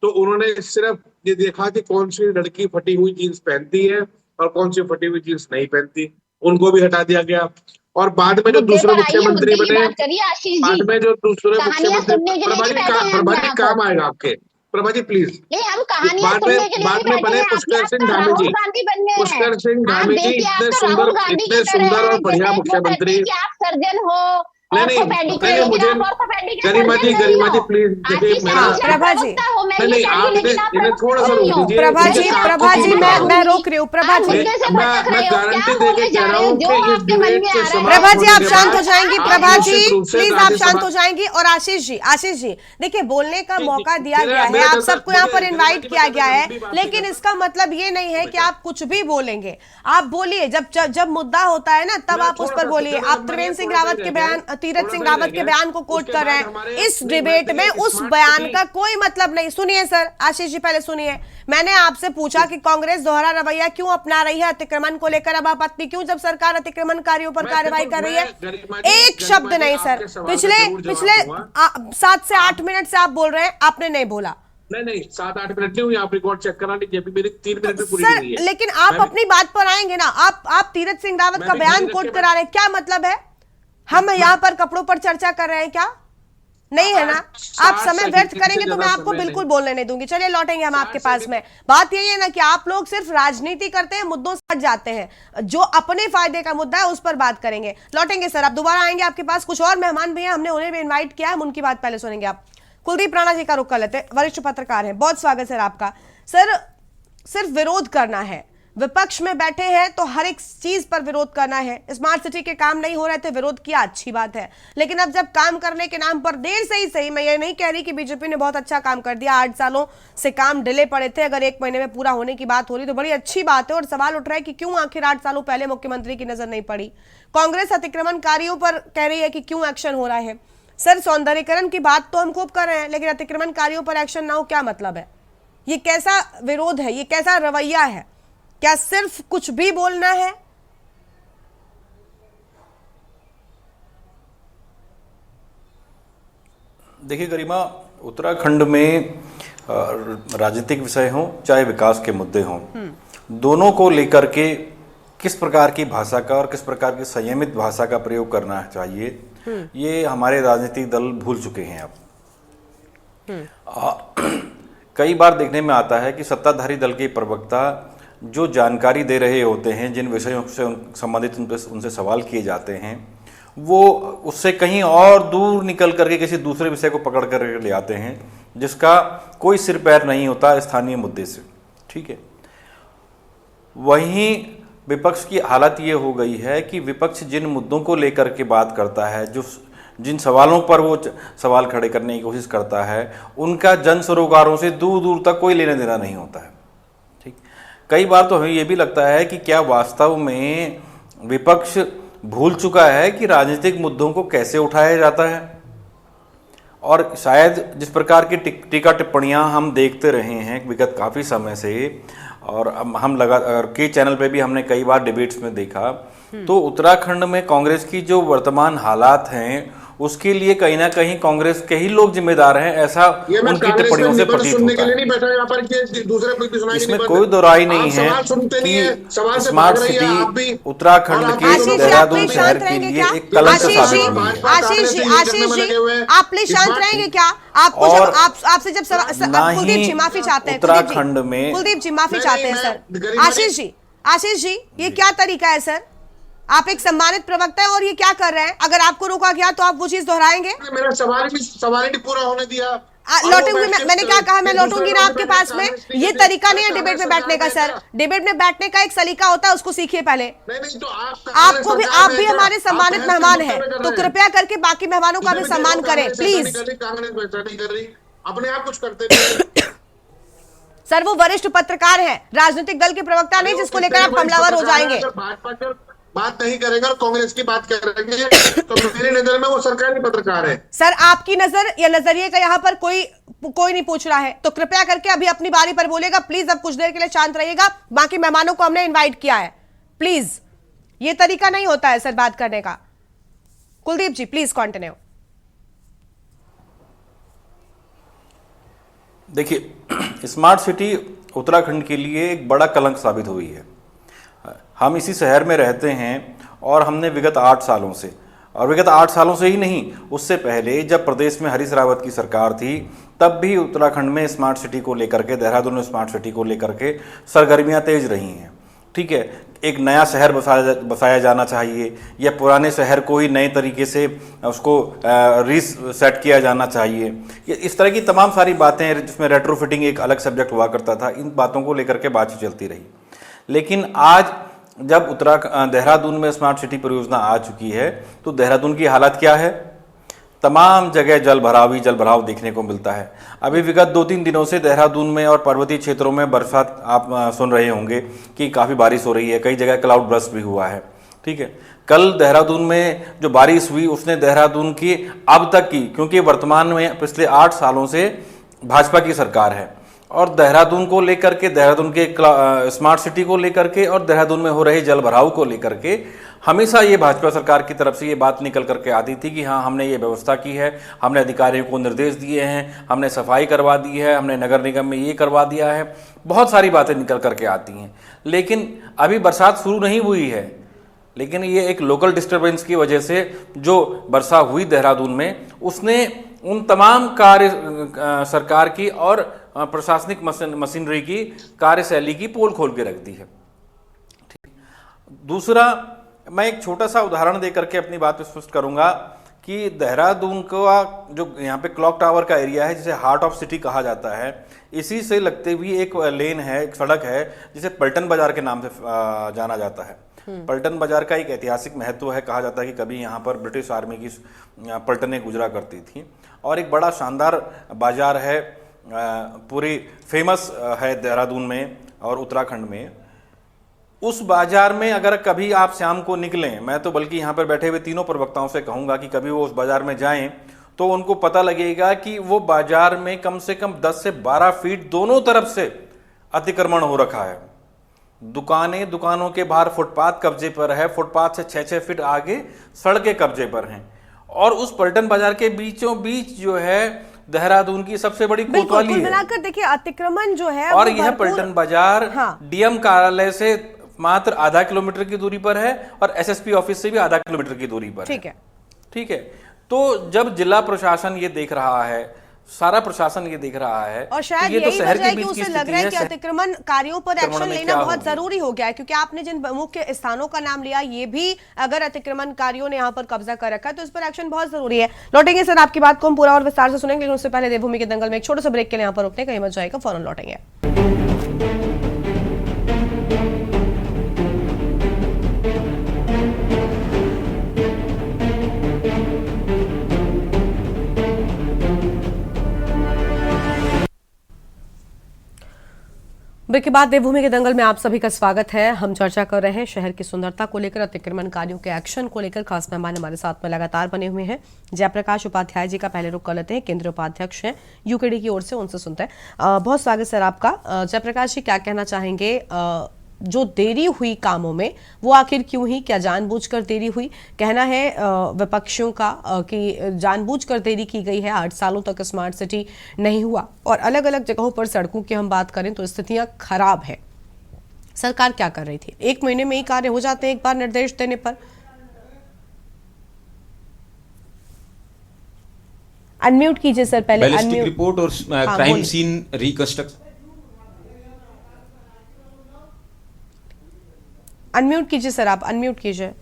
तो उन्होंने सिर्फ ये देखा कि कौन सी लड़की फटी हुई जीन्स पहनती है और कौन सी फटी हुई जीन्स नहीं पहनती, उनको भी हटा दिया गया। और बाद में जो दूसरे मुख्यमंत्री बने, बाद में जो दूसरे मुख्यमंत्री, प्रभा जी काम आएगा आपके, प्रभा जी प्लीज, बाद में बने पुष्कर सिंह धामी जी। पुष्कर सिंह धामी जी इतने सुंदर और बढ़िया मुख्यमंत्री। नहीं मुझे गरिमा जी प्लीज देखिए, प्रभा जी ये नहीं, कह रही है, आपने लेकिन आप इन्हें थोड़ा सा प्रवक्ता रोक क्यों? दीजिए। प्रभा जी लेकिन आप प्रभा जी किसी मैं बात- मैं रोक रही हूँ प्रभा आप जी। उनके से मैं भटक रहे हो, गारंटी क्या देके बोलने कह जा रहा रहे हो, हूँ जो कि इस आपके मन डिबेट में के आ रहा है। समाप्त प्रभा जी होने आप के शांत हो बाद जाएंगी। आप प्रभा जी निश्चित रूप से प्लीज आप शांत राज्यसभा- हो जाएंगी। और आशीष जी देखिए बोलने का मौका दिया मेरा- गया है, मेरा आप दरअसल- सबको यहाँ पर देखिए, इनवाइट देखिए, किया मैं गया है, लंबी बात नहीं लेकिन करता। इसका मतलब ये नहीं है कि आप कुछ भी बोलेंगे। आप बोलिए, जब मुद्दा होता है ना तब आप उस पर बोलिए। आप त्रिवेंद्र सिंह रावत के बयान, तीरथ सिंह रावत के बयान को कोट कर रहे हैं इस डिबेट में, उस बयान का कोई मतलब नहीं। सुनिए सर, आशीष जी पहले सुनिए। मैंने आपसे पूछा कि कांग्रेस दोहरा रवैया क्यों अपना रही है अतिक्रमण को लेकर, अब आपत्ति क्यों जब सरकार अतिक्रमणकारियों पर कार्रवाई कर रही है? एक शब्द नहीं सर, पिछले 7 से 8 मिनट से आप बोल रहे हैं, आपने नहीं बोला। नहीं 7-8 मिनट नहीं हुई, आप रिकॉर्ड चेक करा लीजिए, अभी मेरी 3 मिनट में पूरी सर नहीं हुई है। लेकिन आप अपनी बात पर आएंगे ना। आप तीरथ सिंह रावत का बयान कोट करा रहे हैं, क्या मतलब है? हम यहाँ पर कपड़ों पर चर्चा कर रहे हैं क्या? नहीं है ना। आप समय व्यर्थ करेंगे तो मैं आपको बिल्कुल बोलने नहीं दूंगी। चलिए लौटेंगे हम आपके पास में। बात यही है ना कि आप लोग सिर्फ राजनीति करते हैं, मुद्दों से हट जाते हैं। जो अपने फायदे का मुद्दा है उस पर बात करेंगे। लौटेंगे सर, आप दोबारा आएंगे, आपके पास कुछ और मेहमान भी हैं, हमने उन्हें भी इन्वाइट किया है, हम उनकी बात पहले सुनेंगे। आप कुलदीप राणा जी का रुख कर लेते हैं, वरिष्ठ पत्रकार हैं, बहुत स्वागत है आपका। सर सिर्फ विरोध करना है, विपक्ष में बैठे हैं तो हर एक चीज पर विरोध करना है। स्मार्ट सिटी के काम नहीं हो रहे थे, विरोध किया, अच्छी बात है, लेकिन अब जब काम करने के नाम पर देर से ही सही, मैं ये नहीं कह रही कि बीजेपी ने बहुत अच्छा काम कर दिया, 8 सालों से काम डिले पड़े थे, अगर 1 महीने में पूरा होने की बात हो रही तो बड़ी अच्छी बात है। और सवाल उठ रहा है कि क्यों आखिर 8 सालों पहले मुख्यमंत्री की नजर नहीं पड़ी। कांग्रेस अतिक्रमणकारियों पर कह रही है कि क्यों एक्शन हो रहा है। सर सौंदर्यीकरण की बात तो हम खूब कर रहे हैं, लेकिन अतिक्रमणकारियों पर एक्शन ना हो, क्या मतलब है? ये कैसा विरोध है, ये कैसा रवैया है? क्या सिर्फ कुछ भी बोलना है? देखिए गरिमा, उत्तराखंड में राजनीतिक विषय हों चाहे विकास के मुद्दे हों, दोनों को लेकर के किस प्रकार की भाषा का और किस प्रकार की संयमित भाषा का प्रयोग करना चाहिए, ये हमारे राजनीतिक दल भूल चुके हैं अब। कई बार देखने में आता है कि सत्ताधारी दल के प्रवक्ता जो जानकारी दे रहे होते हैं, जिन विषयों से संबंधित उनसे सवाल किए जाते हैं, वो उससे कहीं और दूर निकल करके किसी दूसरे विषय को पकड़ कर ले आते हैं, जिसका कोई सिर पैर नहीं होता स्थानीय मुद्दे से। ठीक है, वहीं विपक्ष की हालत ये हो गई है कि विपक्ष जिन मुद्दों को लेकर के बात करता है, जिन सवालों पर वो सवाल खड़े करने की कोशिश करता है, उनका जन सरोकारों से दूर दूर तक कोई लेना देना नहीं होता है। ठीक, कई बार तो हमें ये भी लगता है कि क्या वास्तव में विपक्ष भूल चुका है कि राजनीतिक मुद्दों को कैसे उठाया जाता है। और शायद जिस प्रकार की टीका टिप्पणियां हम देखते रहे हैं विगत काफ़ी समय से, और हम लगातार के चैनल पे भी हमने कई बार डिबेट्स में देखा, तो उत्तराखंड में कांग्रेस की जो वर्तमान हालात हैं उसके लिए कहीं ना कहीं कांग्रेस के ही लोग जिम्मेदार हैं, ऐसा उनकी टिप्पणियों से प्रतीत होता है। इसमें कोई दोराई नहीं है कि स्मार्ट सिटी उत्तराखंड के देहरादून शहर के लिए एक कलंक साबित हुई है। आशीष जी आप प्लीज शांत रहेंगे क्या? आपको जब आपसे जब कुलदीप जी माफी चाहते हैं, उत्तराखंड में कुलदीप जी माफी चाहते हैं सर। आशीष जी ये क्या तरीका है सर? आप एक सम्मानित प्रवक्ता है और ये क्या कर रहे हैं? अगर आपको रोका गया तो आप वो चीज दोहराएंगे? मेरा सवाल नहीं पूरा होने दिया। लौटूंगी, मैंने क्या कहा, मैं लौटूंगी ना आपके पास में। ये तरीका नहीं है डिबेट में बैठने का सर। डिबेट में बैठने का एक सलीका होता है, उसको सीखिए पहले। नहीं तो आपको भी, आप भी हमारे सम्मानित मेहमान हैं, तो कृपया करके बाकी मेहमानों का भी सम्मान करें प्लीज। अपने आप कुछ करते सर वो वरिष्ठ पत्रकार हैं, राजनीतिक दल के प्रवक्ता नहीं जिसको लेकर आप हमलावर हो जाएंगे। बात नहीं करेगा और कांग्रेस की बात करेंगे तो मेरी नजर में वो सरकारी पत्रकार है। सर आपकी नजर या नजरिए का यहाँ पर कोई नहीं पूछ रहा है, तो कृपया करके अभी अपनी बारी पर बोलेगा प्लीज। अब कुछ देर के लिए शांत रहिएगा, बाकी मेहमानों को हमने इनवाइट किया है प्लीज। ये तरीका नहीं होता है सर बात करने का। कुलदीप जी प्लीज कंटिन्यू। देखिए, स्मार्ट सिटी उत्तराखंड के लिए एक बड़ा कलंक साबित हुई है। हम इसी शहर में रहते हैं और हमने विगत 8 सालों से, और विगत 8 सालों से ही नहीं, उससे पहले जब प्रदेश में हरीश रावत की सरकार थी तब भी उत्तराखंड में स्मार्ट सिटी को लेकर के, देहरादून में स्मार्ट सिटी को लेकर के सरगर्मियां तेज रही हैं। ठीक है, एक नया शहर बसाया जाना चाहिए, या पुराने शहर को ही नए तरीके से उसको रीसेट किया जाना चाहिए। इस तरह की तमाम सारी बातें हैं, जिसमें रेट्रोफिटिंग एक अलग सब्जेक्ट हुआ करता था। इन बातों को लेकर के बातचीत चलती रही, लेकिन आज जब देहरादून में स्मार्ट सिटी परियोजना आ चुकी है तो देहरादून की हालत क्या है? तमाम जगह जल भराव देखने को मिलता है। अभी विगत 2-3 दिनों से देहरादून में और पर्वतीय क्षेत्रों में बरसात आप सुन रहे होंगे कि काफ़ी बारिश हो रही है, कई जगह क्लाउड बर्स्ट भी हुआ है। ठीक है, कल देहरादून में जो बारिश हुई उसने देहरादून की अब तक की, क्योंकि वर्तमान में पिछले 8 सालों से भाजपा की सरकार है, और देहरादून को लेकर के, देहरादून के स्मार्ट सिटी को लेकर के और देहरादून में हो रहे जल भराव को लेकर के हमेशा ये भाजपा सरकार की तरफ से ये बात निकल करके आती थी कि हाँ, हमने ये व्यवस्था की है, हमने अधिकारियों को निर्देश दिए हैं, हमने सफाई करवा दी है, हमने नगर निगम में ये करवा दिया है। बहुत सारी बातें निकल करके आती हैं, लेकिन अभी बरसात शुरू नहीं हुई है। लेकिन ये एक लोकल डिस्टर्बेंस की वजह से जो वर्षा हुई देहरादून में, उसने उन तमाम कार्य सरकार की और प्रशासनिक मशीनरी की कार्यशैली की पोल खोल के रख दी है। दूसरा, मैं एक छोटा सा उदाहरण देकर के अपनी बात स्पष्ट करूंगा कि देहरादून का जो यहाँ पे क्लॉक टावर का एरिया है, जिसे हार्ट ऑफ सिटी कहा जाता है, इसी से लगते हुए एक लेन है, एक सड़क है जिसे पलटन बाजार के नाम से जाना जाता है। पलटन बाजार का एक ऐतिहासिक महत्व है। कहा जाता है कि कभी यहाँ पर ब्रिटिश आर्मी की पलटनें गुजरा करती थी, और एक बड़ा शानदार बाजार है, पूरी फेमस है देहरादून में और उत्तराखंड में। उस बाजार में अगर कभी आप शाम को निकलें, मैं तो बल्कि यहाँ पर बैठे हुए तीनों प्रवक्ताओं से कहूँगा कि कभी वो उस बाजार में जाएं तो उनको पता लगेगा कि वो बाजार में कम से कम 10 से 12 फीट दोनों तरफ से अतिक्रमण हो रखा है। दुकानों के बाहर फुटपाथ कब्जे पर है, फुटपाथ से 6-6 फीट आगे सड़कें कब्जे पर हैं, और उस पलटन बाजार के बीचों बीच जो है देहरादून की सबसे बड़ी कोतवाली है। मिलाकर देखिए, अतिक्रमण जो है, और यह पलटन बाजार डीएम कार्यालय से मात्र आधा किलोमीटर की दूरी पर है, और एसएसपी ऑफिस से भी आधा किलोमीटर की दूरी पर। ठीक है। तो जब जिला प्रशासन ये देख रहा है, सारा प्रशासन ये देख रहा है, और शायद ये तो शहर के बीच की उसे लग रहा है कि अतिक्रमण कार्यों पर एक्शन लेना बहुत जरूरी हो गया है, क्योंकि आपने जिन मुख्य स्थानों का नाम लिया, ये भी अगर अतिक्रमण कार्यों ने यहाँ पर कब्जा कर रखा है तो इस पर एक्शन बहुत जरूरी है। लौटेंगे सर, आपकी बात को हम पूरा और विस्तार से सुनेंगे, लेकिन उससे पहले देवभूमि के दंगल में एक छोटे से ब्रेक के लिए यहाँ पर रुकते हैं, कहीं मत जाएगा, फौरन लौटेंगे। ब्रेक के बाद देवभूमि के दंगल में आप सभी का स्वागत है। हम चर्चा कर रहे हैं शहर की सुंदरता को लेकर, अतिक्रमणकारियों के एक्शन को लेकर। खास मेहमान हमारे साथ में लगातार बने हुए हैं। जयप्रकाश उपाध्याय जी का पहले रुख कर लेते हैं, केंद्रीय उपाध्यक्ष हैं यूकेडी की ओर से, उनसे सुनते हैं। बहुत स्वागत सर आपका। जयप्रकाश जी, क्या कहना चाहेंगे, जो देरी हुई कामों में वो आखिर क्यों ही, क्या जानबूझकर देरी हुई? कहना है विपक्षियों का कि जानबूझकर देरी की गई है, 8 सालों तक स्मार्ट सिटी नहीं हुआ, और अलग अलग जगहों पर सड़कों की हम बात करें तो स्थितियां खराब है। सरकार क्या कर रही थी? 1 महीने में ही कार्य हो जाते हैं एक बार निर्देश देने पर। अनम्यूट कीजिए सर पहले। बैलिस्टिक रिपोर्ट और क्राइम सीन रिकंस्ट्रक्ट। अनम्यूट कीजिए सर, आप अनम्यूट कीजिए।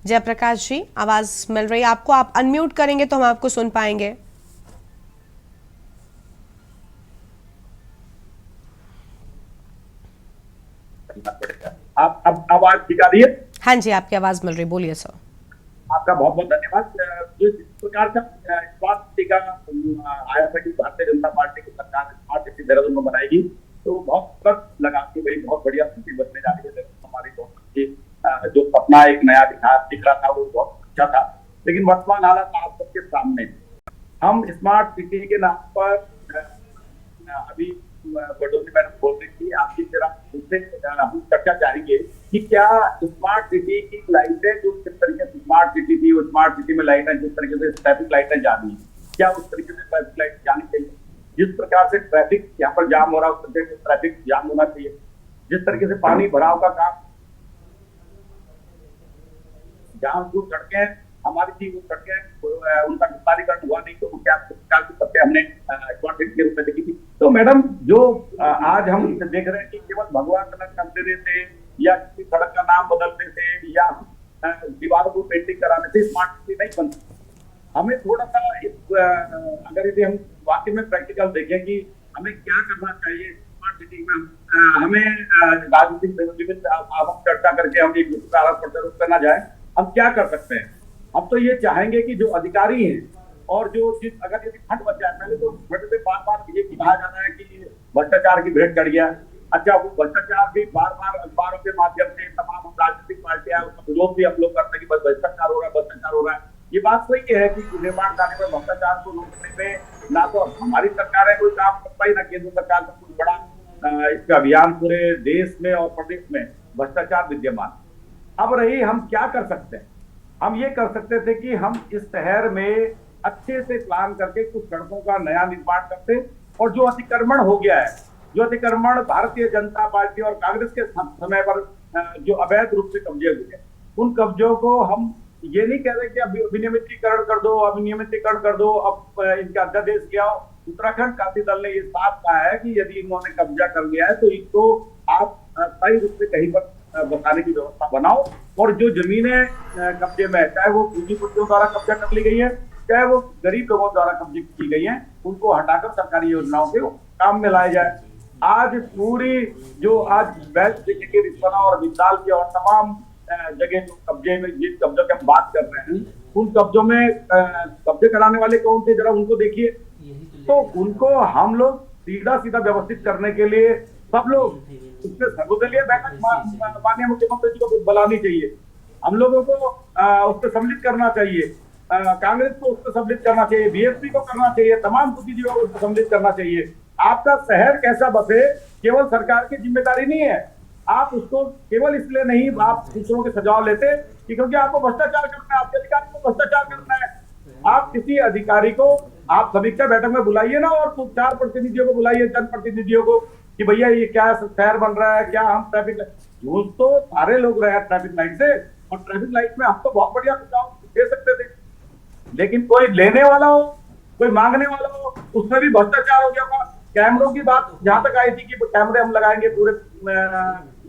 जयप्रकाश जी, आवाज मिल रही है आपको? आप अनम्यूट करेंगे तो हम आपको सुन पाएंगे। आप अब आवाज दिखा रही है? हाँ जी, आपकी आवाज मिल रही, बोलिए सर। आपका बहुत बहुत धन्यवाद। जिस प्रकार से स्मार्ट सिटी का आईएफआईडी भारतीय जनता पार्टी की सरकार स्मार्ट सिटी देहरादून में बनाएगी, तो बहुत वक्त लगा के भाई बहुत बढ़िया सिटी बनने जा रही है। हमारी बहुत जो सपना एक नया दिख रहा था वो बहुत अच्छा था, लेकिन वर्तमान हालात आप सबके सामने। हम स्मार्ट सिटी के नाम पर अभी बडोली मैडम बोल रही थी, आपकी तरह उससे हम चर्चा चाहेंगे कि क्या स्मार्ट सिटी की लाइटें जो किस तरीके से स्मार्ट सिटी थी, वो स्मार्ट सिटी में लाइटें जिस तरीके से ट्रैफिक लाइटें जानी है, क्या उस तरीके से ट्रैफिक लाइट जानी चाहिए? जिस प्रकार से ट्रैफिक यहाँ पर जाम हो रहा है उस तरीके से ट्रैफिक जाम होना चाहिए। जिस तरीके से पानी भराव का काम, जहाँ जो सड़कें हमारी थी वो सड़कें, उनका विस्तारीकरण हुआ नहीं, तो क्या सत्य हमने स्मार्ट सिटी के रूप में देखी थी। तो मैडम जो आज हम देख रहे हैं कि केवल भगवान कलर कर देने से या किसी सड़क का नाम बदलने से या दीवारों को पेंटिंग कराने से स्मार्ट सिटी नहीं बनती। हमें थोड़ा सा अगर यदि हम वाकई में प्रैक्टिकल देखें कि हमें क्या करना चाहिए स्मार्ट सिटी में, हमें राजनीतिक हम चर्चा करके हम एक रूप में ना जाए, हम क्या कर सकते हैं। हम तो ये चाहेंगे कि जो अधिकारी हैं और जो चीज अगर यदि फंड बच जाए, पहले तो फंड पे बार बार ये कहा जा रहा है कि भ्रष्टाचार की भेंट चढ़ गया। अच्छा, वो भ्रष्टाचार भी बार बार अखबारों के माध्यम से तमाम राजनीतिक पार्टियां उसका विरोध भी हम लोग करते हैं कि भ्रष्टाचार हो रहा है। ये बात सही है कि निर्माण कार्य में भ्रष्टाचार को रोकने में ना तो हमारी सरकार कोई काम कर पाई, ना केंद्र सरकार का कुछ बड़ा इसका अभियान पूरे देश में और प्रदेश में भ्रष्टाचार विद्यमान। अब रही हम क्या कर सकते हैं, हम ये कर सकते थे कि हम इस शहर में अच्छे से प्लान करके कुछ सड़कों का नया निर्माण करते, और जो अतिक्रमण हो गया है, जो अतिक्रमण भारतीय जनता पार्टी और कांग्रेस के समय पर जो अवैध रूप से कब्जे हुए, उन कब्जों को हम ये नहीं कह रहे कि अब विनियमितीकरण कर दो, अब इनका अध्यादेश लिया। उत्तराखंड क्रांति दल ने ये साफ कहा है कि यदि इन्होंने कब्जा कर लिया है तो इनको आप सही रूप से कहीं पर बसाने की व्यवस्था बनाओ, और जो जमीनें कब्जे में है, चाहे वो पूंजीपतियों द्वारा कब्जा कर ली गई है, चाहे वो गरीब लोगों द्वारा कब्जे की गई है, उनको हटाकर सरकारी योजनाओं के काम में लाया जाए। आज पूरी जो आज बेस्ट के रिश्वना और विशाल की और तमाम जगह जो कब्जे में, जिन कब्जों की हम बात कर रहे हैं, उन कब्जों में कब्जे कराने वाले कौन थे, जरा उनको देखिए। तो उनको हम लोग सीधा व्यवस्थित करने के लिए सब लोग उसमें सर्वदलीय बैठक माननीय मुख्यमंत्री जी को बुलानी चाहिए, हम लोगों को उस पर सम्मिलित करना चाहिए, कांग्रेस को उस पर सम्मिलित करना चाहिए, बीएसपी को करना चाहिए, तमाम बुद्धिजीवियों को उस पर सम्मिलित करना चाहिए। आपका शहर कैसा बसे केवल सरकार की जिम्मेदारी नहीं है। आप उसको केवल इसलिए नहीं आप दूसरों के सुझाव लेते कि क्योंकि आपको भ्रष्टाचार करना है, आपके अधिकारी को भ्रष्टाचार करना है। आप किसी अधिकारी को आप समीक्षा बैठक में बुलाइए ना, और 4 प्रतिनिधियों को बुलाइए, जनप्रतिनिधियों को, कि भैया ये क्या शहर बन रहा है, क्या हम ट्रैफिक यूज तो सारे लोग रहे हैं ट्रैफिक लाइट से, और ट्रैफिक लाइट में हम तो बहुत बढ़िया सुझाव दे सकते थे, लेकिन कोई लेने वाला हो, कोई मांगने वाला हो, उसमें भी भ्रष्टाचार हो गया। कैमरों की बात जहां तक आई थी कि कैमरे हम लगाएंगे पूरे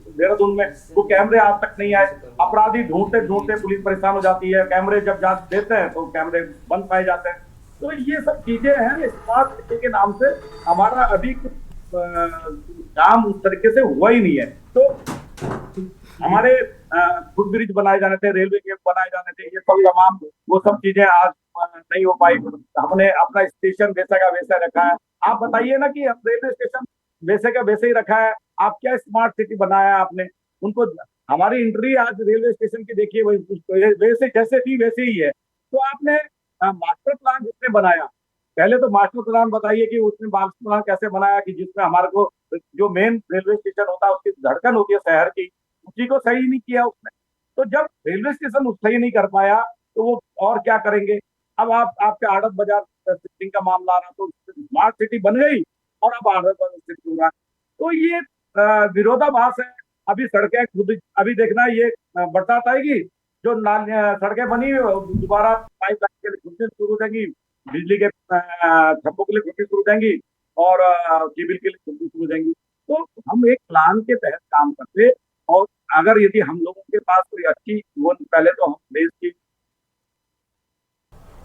देहरादून में, वो कैमरे आज तक नहीं आए। अपराधी ढूंढते पुलिस परेशान हो जाती है, कैमरे जब जांच देते हैं तो कैमरे बंद पाए जाते हैं। तो ये सब चीजें हैं, स्मार्ट सिटी के नाम से हमारा अभी कुछ काम उस तरीके से हुआ ही नहीं है। तो हमारे फुट ब्रिज बनाए जाने थे, रेलवे गेट बनाए जाने थे, ये सब तमाम वो सब चीजें आज नहीं हो पाई। हमने अपना स्टेशन वैसा का वैसा रखा है। आप बताइए ना कि रेलवे स्टेशन वैसे का वैसे ही रखा है, आप क्या स्मार्ट सिटी बनाया आपने उनको। हमारी एंट्री आज रेलवे स्टेशन की देखिए वैसे जैसे थी वैसे ही है। तो आपने मास्टर प्लान जिसने बनाया, पहले तो मास्टर प्लान बताइए कि उसने मास्टर प्लान कैसे बनाया कि जिसमें हमारे को जो मेन रेलवे स्टेशन होता है उसकी धड़कन होती है शहर की, उसी को सही नहीं किया उसने। तो जब रेलवे स्टेशन सही नहीं कर पाया तो वो और क्या करेंगे। अब आपके आड़त बाजार शिफ्टिंग का मामला आ रहा, तो स्मार्ट सिटी बन गई और अब आड़त बाजार शिफ्ट हो रहा है। तो ये विरोधाभास है। अभी सड़कें खुद अभी देखना, ये बरसात आएगी, जो सड़कें बनी दोबारा पाइप लाइन के लिए खुदने शुरू हो जाएंगी, बिजली के खंभों के लिए खुदनी शुरू हो जाएंगी, और केबल के लिए खुदनी शुरू हो जाएंगी। तो हम एक प्लान के तहत काम करते, और अगर यदि हम लोगों के पास कोई अच्छी वो, पहले तो हम देश की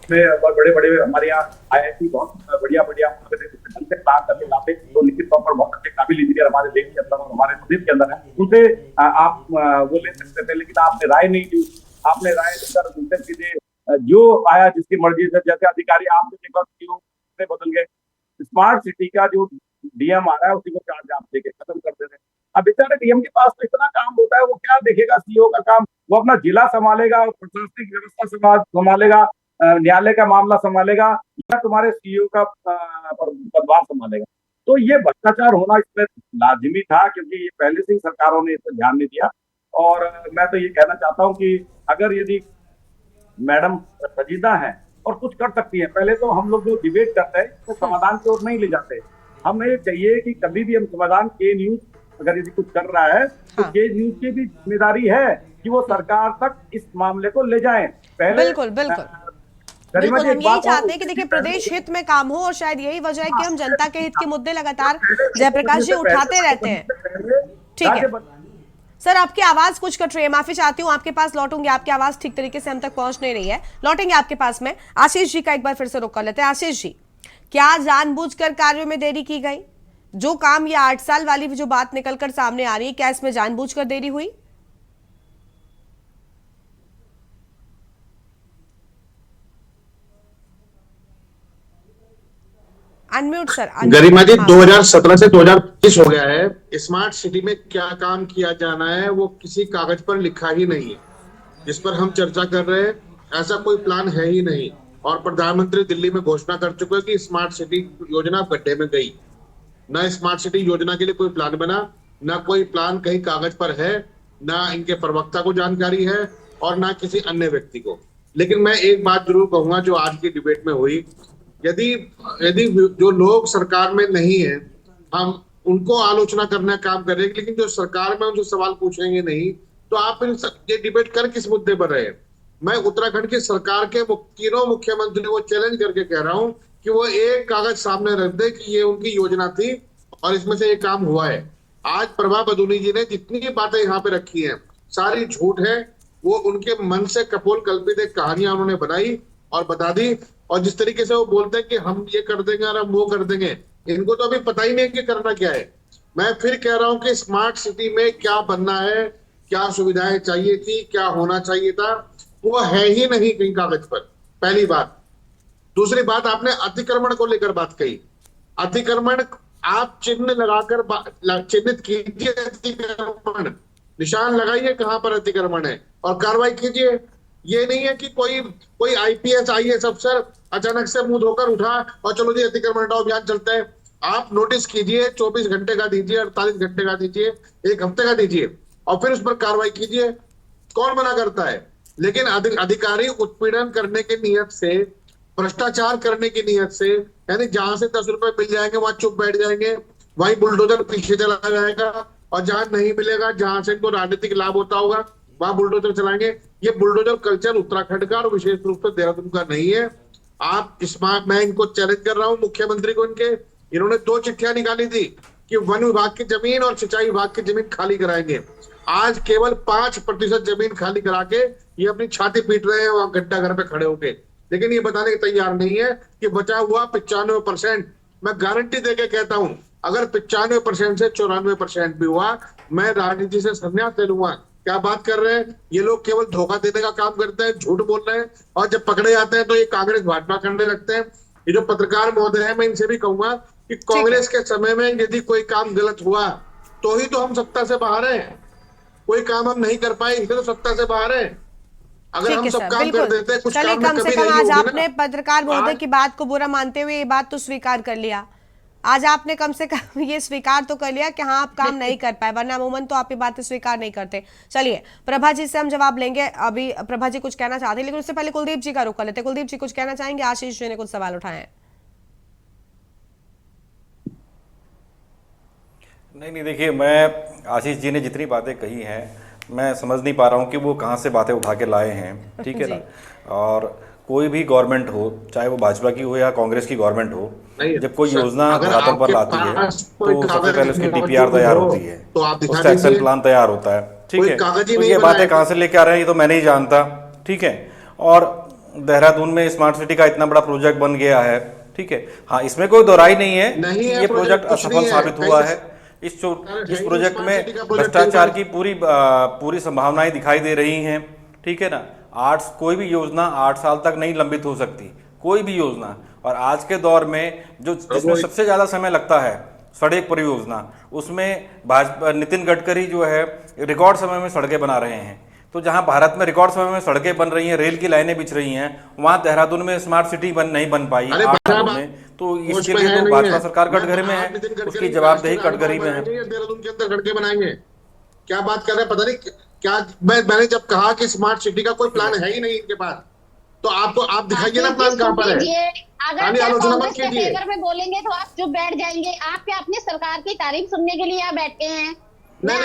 बड़े हमारे यहाँ IIT बहुत बढ़िया ढंग से प्लान करके लाते, तो निश्चित तौर पर बहुत अच्छे काबिल इंजीनियर हमारे देश के अंदर और हमारे प्रदेश के अंदर है, उनसे आप वो ले सकते थे। लेकिन आपने राय नहीं दी, आपने राय देकर दूसरे चीजें जो आया जिसकी मर्जी से, जैसे अधिकारी आपने देखा बदल गए। स्मार्ट सिटी का जो DM आ रहा है उसी को चार्ज आप देके खत्म कर दे रहे हैं। अब बेचारे DM के पास तो इतना काम होता है, वो क्या देखेगा CO का काम, वो अपना जिला संभालेगा, प्रशासनिक व्यवस्था संभालेगा, न्यायालय का मामला संभालेगा, या तुम्हारे CEO का पदभार संभालेगा। तो ये भ्रष्टाचार होना इसमें लाजिमी था, क्योंकि ये पहले से ही सरकारों ने इस पर ध्यान नहीं दिया। और मैं तो ये कहना चाहता हूँ कि अगर यदि मैडम संजीदा है और कुछ कर सकती है, पहले तो हम लोग जो डिबेट करते हैं तो समाधान की ओर नहीं ले जाते। हमें चाहिए कि कभी भी हम समाधान के न्यूज अगर यदि कुछ कर रहा है तो के न्यूज की भी जिम्मेदारी है कि वो सरकार तक इस मामले को ले जाएं। पहले बिल्कुल बिल्कुल बिल्कुल हम यही चाहते हैं कि देखिए प्रदेश हित में काम हो, और शायद यही वजह है कि हम जनता के हित के मुद्दे लगातार जयप्रकाश जी उठाते रहते हैं। ठीक है सर, आपकी आवाज कुछ कट रही है, माफी चाहती हूँ, आपके पास लौटूंगी, आपकी आवाज ठीक तरीके से हम तक पहुंच नहीं रही है, लौटेंगे आपके पास में। आशीष जी का एक बार फिर से रुक कर लेते हैं। आशीष जी, क्या जानबूझकर कार्यों में देरी की गई? जो काम ये 8 साल वाली जो बात निकलकर सामने आ रही है, क्या इसमें जानबूझकर देरी हुई? Unmute sir. गरिमा जी, 2017 से 2025 हो गया है। स्मार्ट सिटी में क्या काम किया जाना है वो किसी कागज पर लिखा ही नहीं है। जिस पर हम चर्चा कर रहे हैं ऐसा कोई प्लान है ही नहीं। और प्रधानमंत्री दिल्ली में घोषणा कर चुके हैं कि स्मार्ट सिटी योजना गड्ढे में गई। न स्मार्ट सिटी योजना के लिए कोई प्लान बना, न कोई प्लान कहीं कागज पर है, न इनके प्रवक्ता को जानकारी है और न किसी अन्य व्यक्ति को। लेकिन मैं एक बात जरूर कहूंगा जो आज की डिबेट में हुई, यदि जो लोग सरकार में नहीं है हम उनको आलोचना करने का काम कर रहे हैं, लेकिन जो सरकार में उनसे सवाल पूछेंगे नहीं, तो आप ये डिबेट कर किस मुद्दे पर रहे? मैं उत्तराखंड की सरकार के तीनों मुख्यमंत्रियों को चैलेंज करके कह रहा हूं कि वो एक कागज सामने रख दे कि ये उनकी योजना थी और इसमें से ये काम हुआ है। आज प्रभा बदूनी जी ने जितनी बातें यहाँ पे रखी हैं सारी झूठ है। वो उनके मन से कपोल कल्पित एक कहानियां उन्होंने बनाई और बता दी। और जिस तरीके से वो बोलते हैं कि हम ये कर देंगे और हम वो कर देंगे, इनको तो अभी पता ही नहीं कि करना क्या है। मैं फिर कह रहा हूं कि स्मार्ट सिटी में क्या बनना है, क्या सुविधाएं चाहिए थी, क्या होना चाहिए था, वो है ही नहीं कहीं कागज पर। पहली बात। दूसरी बात, आपने अतिक्रमण को लेकर बात कही। अतिक्रमण आप चिन्ह लगाकर चिन्हित कीजिए, अतिक्रमण निशान लगाइए कहां पर अतिक्रमण है और कार्रवाई कीजिए। ये नहीं है कि कोई आईपीएस आईएएस अफसर अचानक से मुंह धोकर उठा और चलो जी अतिक्रमण हटाओ अभियान चलता है। आप नोटिस कीजिए, 24 घंटे का दीजिए, 48 घंटे का दीजिए, 1 हफ्ते का दीजिए और फिर उस पर कार्रवाई कीजिए। कौन मना करता है? लेकिन अधिकारी उत्पीड़न करने की नियत से, भ्रष्टाचार करने की नियत से, यानी जहां से 10 रुपए मिल जाएंगे वहां चुप बैठ जाएंगे, वहीं बुलडोजर पीछे चला जाएगा और जहां नहीं मिलेगा, जहां से इनको राजनीतिक लाभ होता होगा, वहां बुलडोजर चलाएंगे। ये बुलडोजर कल्चर उत्तराखंड का और विशेष रूप से देहरादून का नहीं है। मैं इनको चैलेंज कर रहा हूं, मुख्यमंत्री को। इन्होंने 2 चिट्ठियां निकाली थी कि वन विभाग की जमीन और सिंचाई विभाग की जमीन खाली कराएंगे। आज केवल 5% जमीन खाली करा के ये अपनी छाती पीट रहे हैं वहां घंटा घर पे खड़े होके। लेकिन ये बताने के तैयार नहीं है कि बचा हुआ 95%, मैं गारंटी देके कहता हूं अगर 95% से 94% भी हुआ, मैं राजनीति से संन्यास ले लूंगा। क्या बात कर रहे हैं ये लोग? केवल धोखा देने का काम करते हैं, झूठ बोल रहे हैं और जब पकड़े जाते हैं तो ये कांग्रेस भाजपा करने लगते हैं। ये जो पत्रकार महोदय है, मैं इनसे भी कहूंगा कि कांग्रेस के समय में यदि कोई काम गलत हुआ तो ही तो हम सत्ता से बाहर हैं। कोई काम हम नहीं कर पाए इसलिए तो सत्ता से बाहर है। अगर हम सब काम कर देते हैं, कुछ काम कम से कम आज आपने पत्रकार महोदय की बात को बुरा मानते हुए ये बात तो स्वीकार कर लिया। आज आपने कम से कम ये स्वीकार तो कर लिया कि हाँ आप काम नहीं कर पाए, वरना अमूमन तो आप ये बातें स्वीकार नहीं करते। चलिए प्रभा जी से हम जवाब लेंगे। अभी प्रभा जी कुछ कहना चाहते हैं, लेकिन उससे पहले कुलदीप जी का रुख कर लेते हैं। कुलदीप जी कुछ कहना चाहेंगे? आशीष जी ने कुछ सवाल उठाए हैं। नहीं, देखिए, मैं आशीष जी ने जितनी बातें कही हैं मैं समझ नहीं पा रहा हूँ कि वो कहाँ से बातें उठा के लाए हैं। ठीक है ना? और कोई भी गवर्नमेंट हो, चाहे वो भाजपा की हो या कांग्रेस की गवर्नमेंट हो, जब कोई योजना धरातल पर लाती है तो सबसे पहले उसकी डीपीआर तैयार होती है, उसका एक्शन प्लान तैयार होता है। ठीक है, तो ये बातें कहाँ से लेके आ रहे हैं ये तो मैं नहीं जानता। ठीक है, और देहरादून में स्मार्ट सिटी का इतना बड़ा प्रोजेक्ट बन गया है। ठीक है, हाँ, इसमें कोई दोहराई नहीं है, ये प्रोजेक्ट असफल साबित हुआ है। इस प्रोजेक्ट में भ्रष्टाचार की पूरी संभावनाएं दिखाई दे रही हैं। ठीक है ना? कोई भी योजना 8 साल तक नहीं लंबित हो सकती, कोई भी योजना। और आज के दौर में जिसमें सबसे ज्यादा समय लगता है सड़क परियोजना, उसमें भाजपा नितिन गडकरी जो है रिकॉर्ड समय में सड़कें बना रहे हैं। तो जहां भारत में रिकॉर्ड समय में सड़कें बन रही हैं, रेल की लाइनें बिछ रही हैं, वहां देहरादून में स्मार्ट सिटी नहीं बन पाई 8 साल में। तो इसके लिए तो भाजपा सरकार कटघरे में है, उसकी जवाबदेही कटघरी में है। देहरादून के अंदर सड़कें बनाएंगे, क्या बात कर रहे हैं? पता नहीं क्या। मैंने जब कहा कि स्मार्ट सिटी का कोई प्लान है ही नहीं इनके पास, तो आप दिखाइए ना प्लान कहां पर है। अगर आलोचना मत कीजिए, में बोलेंगे तो आप चुप बैठ जाएंगे। आप क्या अपनी सरकार की तारीफ सुनने के लिए यहाँ बैठे हैं? नहीं,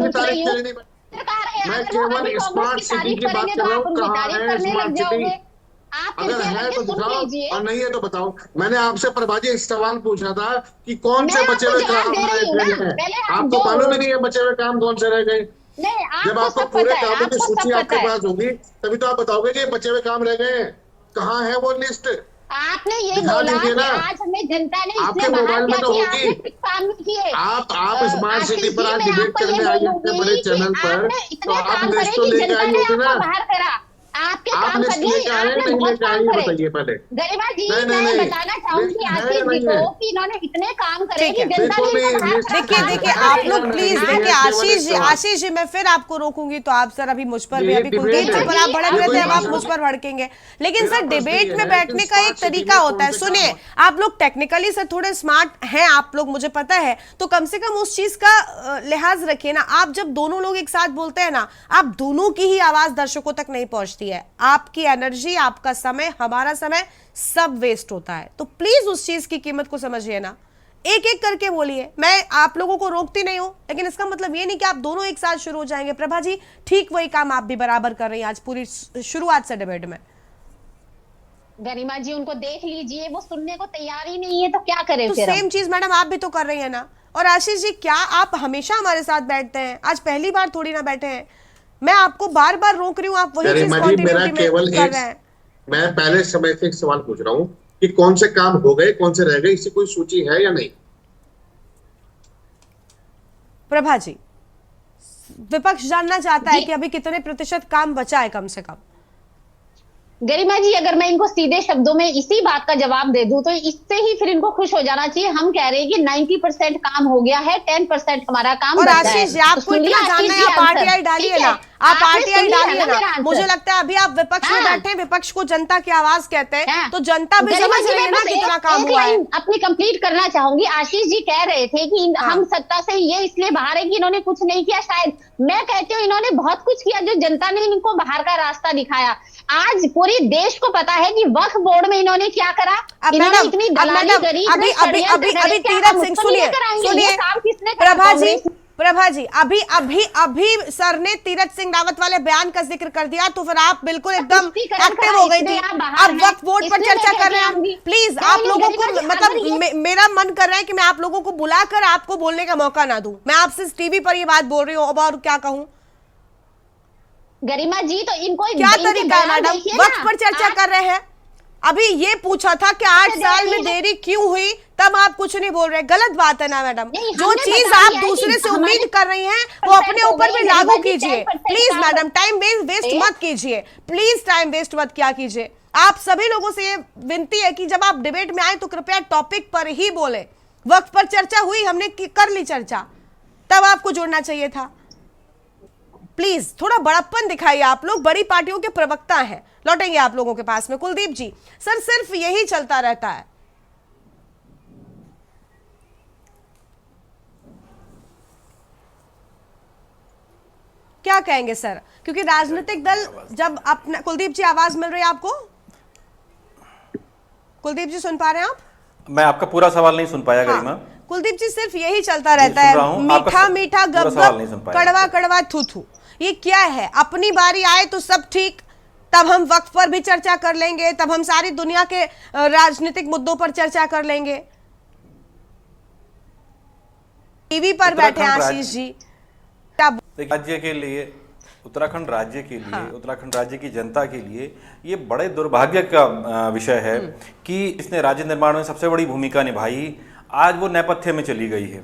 मैं तारीफ सरकार है, मैं अगर वो केवल अभी स्मार्ट कांग्रेस की सिटी तारीफ की बात करेंगे कर तो रहा आप हूँ। उनकी कहाँ तारीफ है करने स्मार्ट लग सिटी? जाओगे। आप अगर कृपया है करके तो सुन दिखाओ लीजिए। और नहीं है तो बताओ। मैंने आपसे प्रभाजी एक सवाल पूछा था कि कौन मैं से बचे आपको हुए जवाब काम दे रह रही हूँ ना, गए हैं? पहले आप आपको जो मालूम ही नहीं है बचे हुए काम कौन से रह गए? नहीं, जब आपको आपको सब पूरे पता है, कामों की आपको सब सूची पता आपके है। पास होगी तभी तो आप बताओगे कि बचे हुए काम रह गए हैं। कहाँ है वो लिस्ट? आपने ये दिखा बोला दीजिए कि ना। आज हमें जनता ने आपके इसलिए बाहर मोबाइल में क्या तो किया, होगी। आपने कुछ काम नहीं किए। आप स्मार्ट सिटी आशीष पर जी, आज मैं डिबेट आपको ये करने आई है इतने बड़े बोलूंगी कि चैनल पर, आपने तो इतने आप काम लिस्ट करे तो कि लेके जनता आई ने होगी ना। आपको बाहर करा। आपके आप काम लिस्ट कर लेके आए आपने नहीं बहुत लेके काम आई, ये करे। बताइए पहले। गरिमा जी, नहीं, नहीं, मैं नहीं। बताना चाहूंगी है आशीष जी नहीं को है। कि इन्होंने इतने काम करे ठीक कि है। जनता ने बिल्कुल इनको भी बाहर लिस्ट करा। देखिए देखिए, है आप या लोग नहीं प्लीज है, देखिए, केवल एक सवाल। आशीष जी मैं फिर आपको रोकूंगी तो आप सर अभी मुझ पर भी, ये अभी डिबेट कुलदीप जी है। पर आप भड़क ये रहे कोई थे, अब आप भाषण मुझ पर भड़केंगे। लेकिन मेरा सर प्रश्न डिबेट ये में है बैठने कि का एक स्मार्ट सिटी तरीका में होता है। कौन से सुनिए, काम आप लोग टेक्निकली सर थोड़े स्मार्ट हैं आप लोग, मुझे पता है, तो कम से कम उस चीज का लिहाज रखिए ना। आप जब दोनों लोग एक साथ बोलते हैं ना, आप दोनों की ही आवाज दर्शकों तक नहीं पहुंचती है। आपकी एनर्जी, आपका समय, हमारा समय सब वेस्ट होता है। तो प्लीज उस चीज की कीमत को समझिए ना। एक एक करके बोलिए, मैं आप लोगों को रोकती नहीं हूं, लेकिन इसका मतलब ये नहीं कि आप दोनों एक साथ शुरू हो जाएंगे। प्रभा जी, ठीक वही काम आप भी बराबर कर रही हैं आज पूरी शुरुआत से डिबेट में। गरिमा जी, उनको देख लीजिए, वो सुनने को तैयार ही नहीं है, तो क्या करें तो फिर हम? सेम चीज मैडम आप भी तो कर रही है ना। और आशीष जी, क्या आप हमेशा हमारे साथ बैठते हैं? आज पहली बार थोड़ी ना बैठे हैं। मैं आपको बार बार रोक रही हूँ, आप वही चीज गरिमा जी, मेरा कंटिन्यूटी में केवल कर एक, रहे हैं। मैं पहले समय से एक सवाल पूछ रहा हूँ कि कौन से काम हो गए, कौन से रह गए, इसकी कोई सूची है या नहीं? प्रभा जी, विपक्ष जानना चाहता है कि अभी कितने प्रतिशत काम बचा है कम से कम। गरिमा जी, अगर मैं इनको सीधे शब्दों में इसी बात का जवाब दे दूं तो इससे ही फिर इनको खुश हो जाना चाहिए। हम कह रहे हैं कि 90% काम हो गया है, 10% हमारा काम और बचा है। आशीष जी, आपको इतना जानना है, आप आरटीआई डालिए ना, आप आरटीआई डालिए ना। मुझे लगता है अभी आप विपक्ष में बैठे हैं, विपक्ष को जनता की आवाज कहते हैं, तो जनता भी समझ रही है ना कितना काम हुआ है। अपनी कंप्लीट करना चाहूंगी। आशीष जी कह रहे थे कि हम सत्ता से ये इसलिए बाहर है कि इन्होंने कुछ नहीं किया। शायद मैं कहती हूँ इन्होंने बहुत कुछ किया, जो जनता ने इनको बाहर का रास्ता दिखाया। आज पूरे देश को पता है कि वक्फ बोर्ड में इन्होंने क्या करा। इन्होंने इतनी दलाली करी, अभी तीरथ सिंह, सुनिए प्रभा जी, अभी सर ने तीरथ सिंह रावत वाले बयान का जिक्र कर दिया, तो फिर आप बिल्कुल एकदम एक्टिव हो गई थी। अब वक्त वोट पर चर्चा कर रहे हैं। प्लीज आप लोगों को, मतलब मेरा मन कर रहा है कि मैं आप लोगों को बुलाकर आपको बोलने का मौका ना दूं। मैं आपसे टीवी पर ये बात बोल रही हूँ, अब और क्या कहूँ। गरिमा जी, तो इनको क्या तरीका है मैडम? वक्त पर चर्चा कर रहे हैं। अभी ये पूछा था कि 8 साल में देरी क्यों हुई, तब आप कुछ नहीं बोल रहे। गलत बात है ना मैडम। जो चीज आप दूसरे से उम्मीद कर रही हैं वो अपने ऊपर भी लागू कीजिए। प्लीज मैडम, टाइम वेस्ट मत कीजिए, प्लीज टाइम वेस्ट मत क्या कीजिए। आप सभी लोगों से ये विनती है कि जब आप डिबेट में आए तो कृपया टॉपिक पर ही बोले। वक्त पर चर्चा हुई, हमने कर ली चर्चा, तब आपको जुड़ना चाहिए था। प्लीज थोड़ा बड़प्पन दिखाइए, आप लोग बड़ी पार्टियों के प्रवक्ता हैं। लौटेंगे आप लोगों के पास में। कुलदीप जी, सर सिर्फ यही चलता रहता है। क्या कहेंगे सर? क्योंकि राजनीतिक दल जब अपना, कुलदीप जी आवाज मिल रही है आपको? कुलदीप जी सुन पा रहे हैं आप? मैं आपका पूरा सवाल नहीं सुन पाया गरिमा। कुलदीप जी, सिर्फ यही चलता रहता है, मीठा मीठा गप गप, कड़वा कड़वा थू थू। ये क्या है? अपनी बारी आए तो सब ठीक, तब हम वक्त पर भी चर्चा कर लेंगे, तब हम सारी दुनिया के राजनीतिक मुद्दों पर चर्चा कर लेंगे। टीवी पर बैठे आशीष जी। राज्य के लिए, उत्तराखंड राज्य के लिए, उत्तराखंड राज्य की जनता के लिए ये बड़े दुर्भाग्य का विषय है कि इसने राज्य निर्माण में सबसे बड़ी भूमिका निभाई, आज वो नेपथ्य में चली गई है।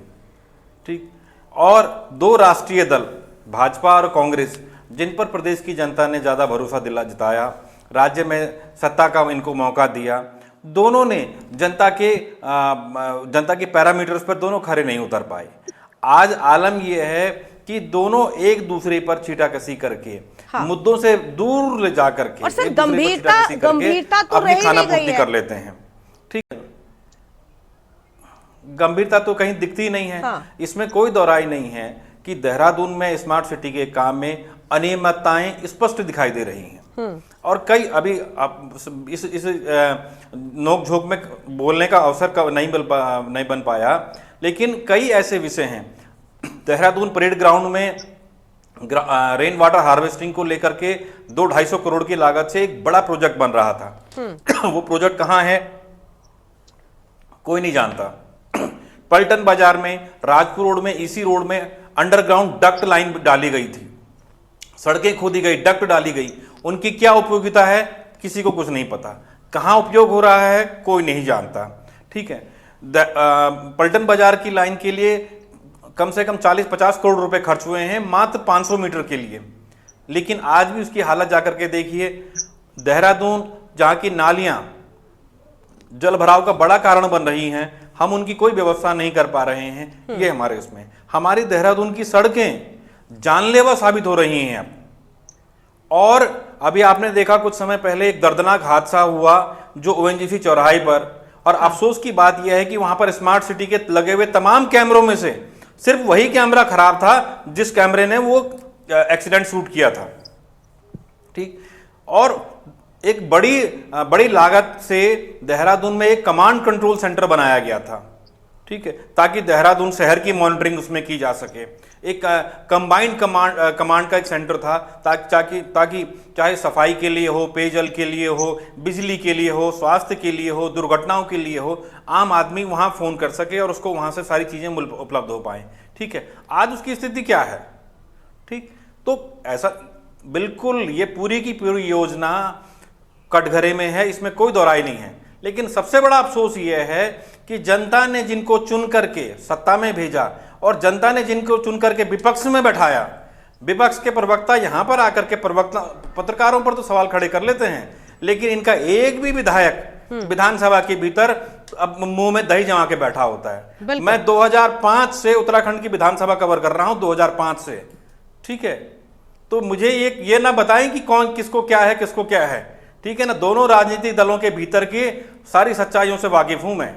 ठीक, और 2 राष्ट्रीय दल भाजपा और कांग्रेस, जिन पर प्रदेश की जनता ने ज्यादा भरोसा जताया, राज्य में सत्ता का इनको मौका दिया, दोनों ने जनता के पैरामीटर्स पर दोनों खरे नहीं उतर पाए। आज आलम यह है कि दोनों एक दूसरे पर छीटाकसी करके, मुद्दों से दूर ले जा करके, और सर गंभीरता तो अपनी खानापूर्ति कर लेते हैं। ठीक है, गंभीरता तो कहीं दिखती नहीं है। इसमें कोई दोहराई नहीं है कि देहरादून में स्मार्ट सिटी के काम में अनियमितताएं स्पष्ट दिखाई दे रही हैं। और कई अभी इस नोकझोंक में बोलने का अवसर नहीं बन पाया, लेकिन कई ऐसे विषय हैं। देहरादून परेड ग्राउंड में रेन वाटर हार्वेस्टिंग को लेकर के 200-250 करोड़ की लागत से एक बड़ा प्रोजेक्ट बन रहा था। वो प्रोजेक्ट कहां है कोई नहीं जानता। पलटन बाजार में, राजपुर रोड में, ईसी रोड में अंडरग्राउंड डक्ट लाइन डाली गई थी, सड़कें खोदी गई, डक्ट डाली गई। उनकी क्या उपयोगिता है किसी को कुछ नहीं पता, कहां उपयोग हो रहा है कोई नहीं जानता। ठीक है, पलटन बाजार की लाइन के लिए कम से कम 40-50 करोड़ रुपए खर्च हुए हैं मात्र 500 मीटर के लिए, लेकिन आज भी उसकी हालत जाकर के देखिए। देहरादून जहां की नालियां जल भराव का बड़ा कारण बन रही हैं, हम उनकी कोई व्यवस्था नहीं कर पा रहे हैं। ये हमारे उसमें हमारी देहरादून की सड़कें जानलेवा साबित हो रही हैं अब। और अभी आपने देखा कुछ समय पहले एक दर्दनाक हादसा हुआ जो ओएनजीसी चौराहे पर, और अफसोस की बात यह है कि वहां पर स्मार्ट सिटी के लगे हुए तमाम कैमरों में से सिर्फ वही कैमरा खराब था जिस कैमरे ने वो एक्सीडेंट शूट किया था। ठीक, और एक बड़ी लागत से देहरादून में एक कमांड कंट्रोल सेंटर बनाया गया था। ठीक है, ताकि देहरादून शहर की मॉनिटरिंग उसमें की जा सके। एक कंबाइंड कमांड का एक सेंटर था ताकि चाहे सफाई के लिए हो, पेयजल के लिए हो, बिजली के लिए हो, स्वास्थ्य के लिए हो, दुर्घटनाओं के लिए हो, आम आदमी वहां फोन कर सके और उसको वहां से सारी चीजें उपलब्ध हो पाए। ठीक है, आज उसकी स्थिति क्या है? ठीक, तो ऐसा बिल्कुल ये पूरी की पूरी योजना कटघरे में है, इसमें कोई दोहराई नहीं है। लेकिन सबसे बड़ा अफसोस ये है कि जनता ने जिनको चुन करके सत्ता में भेजा और जनता ने जिनको चुन करके विपक्ष में बैठाया, विपक्ष के प्रवक्ता यहां पर आकर के पत्रकारों पर तो सवाल खड़े कर लेते हैं, लेकिन इनका एक भी विधायक विधानसभा के भीतर अब मुंह में दही जमा के बैठा होता है। मैं 2005 से उत्तराखंड की विधानसभा कवर कर रहा हूं, 2005 से। ठीक है, तो मुझे ये ना बताएं कि कौन किसको क्या है, किसको क्या है। ठीक है ना, दोनों राजनीतिक दलों के भीतर की सारी सच्चाइयों से वाकिफ हूं मैं।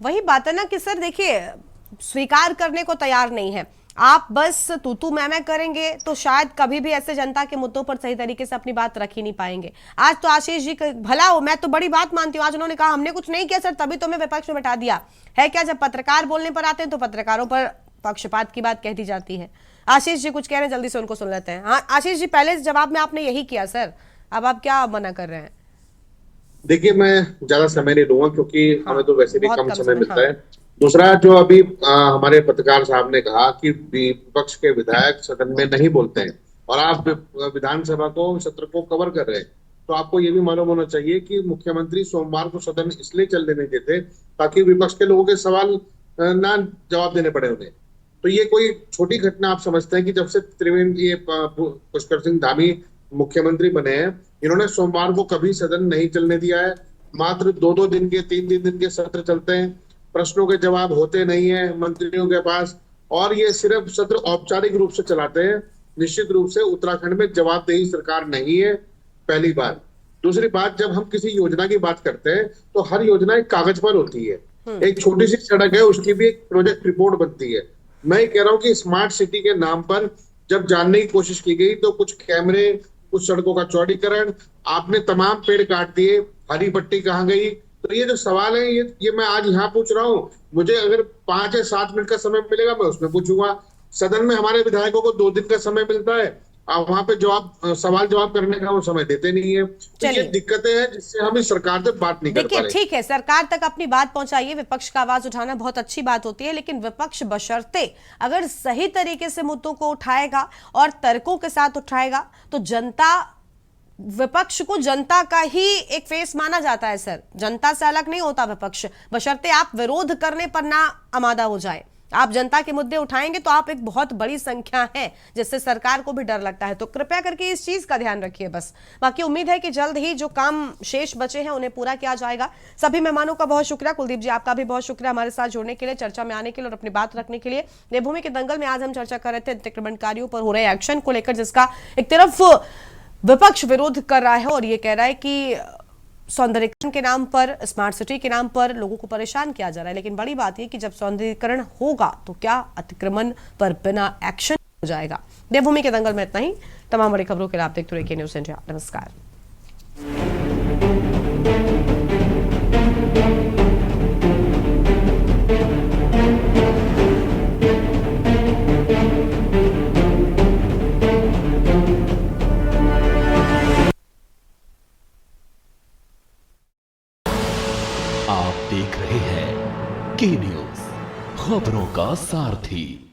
वही बात है ना कि सर देखिए, स्वीकार करने को तैयार नहीं है आप, बस तू मैं करेंगे तो शायद कभी भी ऐसे जनता के मुद्दों पर सही तरीके से अपनी बात रख ही नहीं पाएंगे। आज तो आशीष जी भला हो, मैं तो बड़ी बात मानती हूँ, आज उन्होंने कहा हमने कुछ नहीं किया सर तभी तो मैं विपक्ष में बैठा दिया है। क्या जब पत्रकार बोलने पर आते हैं तो पत्रकारों पर पक्षपात की बात कह दी जाती है। आशीष जी कुछ कह रहे हैं, जल्दी से उनको सुन लेते हैं। हाँ आशीष जी, पहले जवाब में आपने यही किया सर, अब आप क्या मना कर रहे हैं? देखिए, मैं ज्यादा समय नहीं लूंगा क्योंकि हमें तो वैसे भी कम समय मिलता है। दूसरा, जो अभी हमारे पत्रकार साहब ने कहा कि विपक्ष के विधायक सदन में नहीं बोलते हैं और आप विधानसभा को सत्र को कवर कर रहे हैं, तो आपको ये भी मालूम होना चाहिए कि मुख्यमंत्री सोमवार को सदन इसलिए चलने नहीं देते ताकि विपक्ष के लोगों के सवाल ना जवाब देने पड़े उन्हें। तो ये कोई छोटी घटना आप समझते हैं कि जब से त्रिवेंद्र पुष्कर सिंह धामी मुख्यमंत्री बने हैं, इन्होंने सोमवार को कभी सदन नहीं चलने दिया है। मात्र 2-2 दिन के 3-3 दिन के सत्र चलते हैं, प्रश्नों के जवाब होते नहीं है मंत्रियों के पास, और ये सिर्फ सत्र औपचारिक रूप से चलाते हैं। निश्चित रूप से उत्तराखंड में जवाबदेही सरकार नहीं है, पहली बात। दूसरी बात, जब हम किसी योजना की बात करते हैं तो हर योजना एक कागज पर होती है। एक छोटी सी सड़क है, उसकी भी एक प्रोजेक्ट रिपोर्ट बनती है। मैं ये कह रहा हूँ कि स्मार्ट सिटी के नाम पर जब जानने की कोशिश की गई तो कुछ कैमरे, कुछ सड़कों का चौड़ीकरण, आपने तमाम पेड़ काट दिए, हरी पट्टी कहाँ गई? तो ये जो सवाल है ये मैं आज यहाँ पूछ रहा हूँ। मुझे अगर 5 या 7 मिनट का समय मिलेगा मैं उसमें पूछूंगा। सदन में हमारे विधायकों को 2 दिन का समय मिलता है, वहां पे सवाल जवाब करने का वो समय देते नहीं है। तो ये दिक्कतें हैं जिससे हम इस सरकार से बात नहीं कर पा रहे। ठीक है, सरकार तक अपनी बात पहुंचाइए, विपक्ष का आवाज उठाना बहुत अच्छी बात होती है, लेकिन विपक्ष बशर्ते अगर सही तरीके से मुद्दों को उठाएगा और तर्कों के साथ उठाएगा तो जनता, विपक्ष को जनता का ही एक फेस माना जाता है सर, जनता से अलग नहीं होता विपक्ष, बशर्ते आप विरोध करने पर ना आमादा हो जाए। आप जनता के मुद्दे उठाएंगे तो आप एक बहुत बड़ी संख्या है जिससे सरकार को भी डर लगता है। तो कृपया करके इस चीज का ध्यान रखिए बस। बाकी उम्मीद है कि जल्द ही जो काम शेष बचे हैं उन्हें पूरा किया जाएगा। सभी मेहमानों का बहुत शुक्रिया। कुलदीप जी आपका भी बहुत शुक्रिया हमारे साथ जुड़ने के लिए, चर्चा में आने के लिए और अपनी बात रखने के लिए। देवभूमि के दंगल में आज हम चर्चा कर रहे थे अतिक्रमणकारियों पर हो रहे एक्शन को लेकर, जिसका एक तरफ विपक्ष विरोध कर रहा है और ये कह रहा है कि सौंदर्यीकरण के नाम पर, स्मार्ट सिटी के नाम पर लोगों को परेशान किया जा रहा है। लेकिन बड़ी बात यह कि जब सौंदर्यीकरण होगा तो क्या अतिक्रमण पर बिना एक्शन हो जाएगा। देवभूमि के दंगल में इतना ही। तमाम बड़ी खबरों के लिए आप देखते रहिए न्यूज़ इंडिया। नमस्कार। आपका सारथी।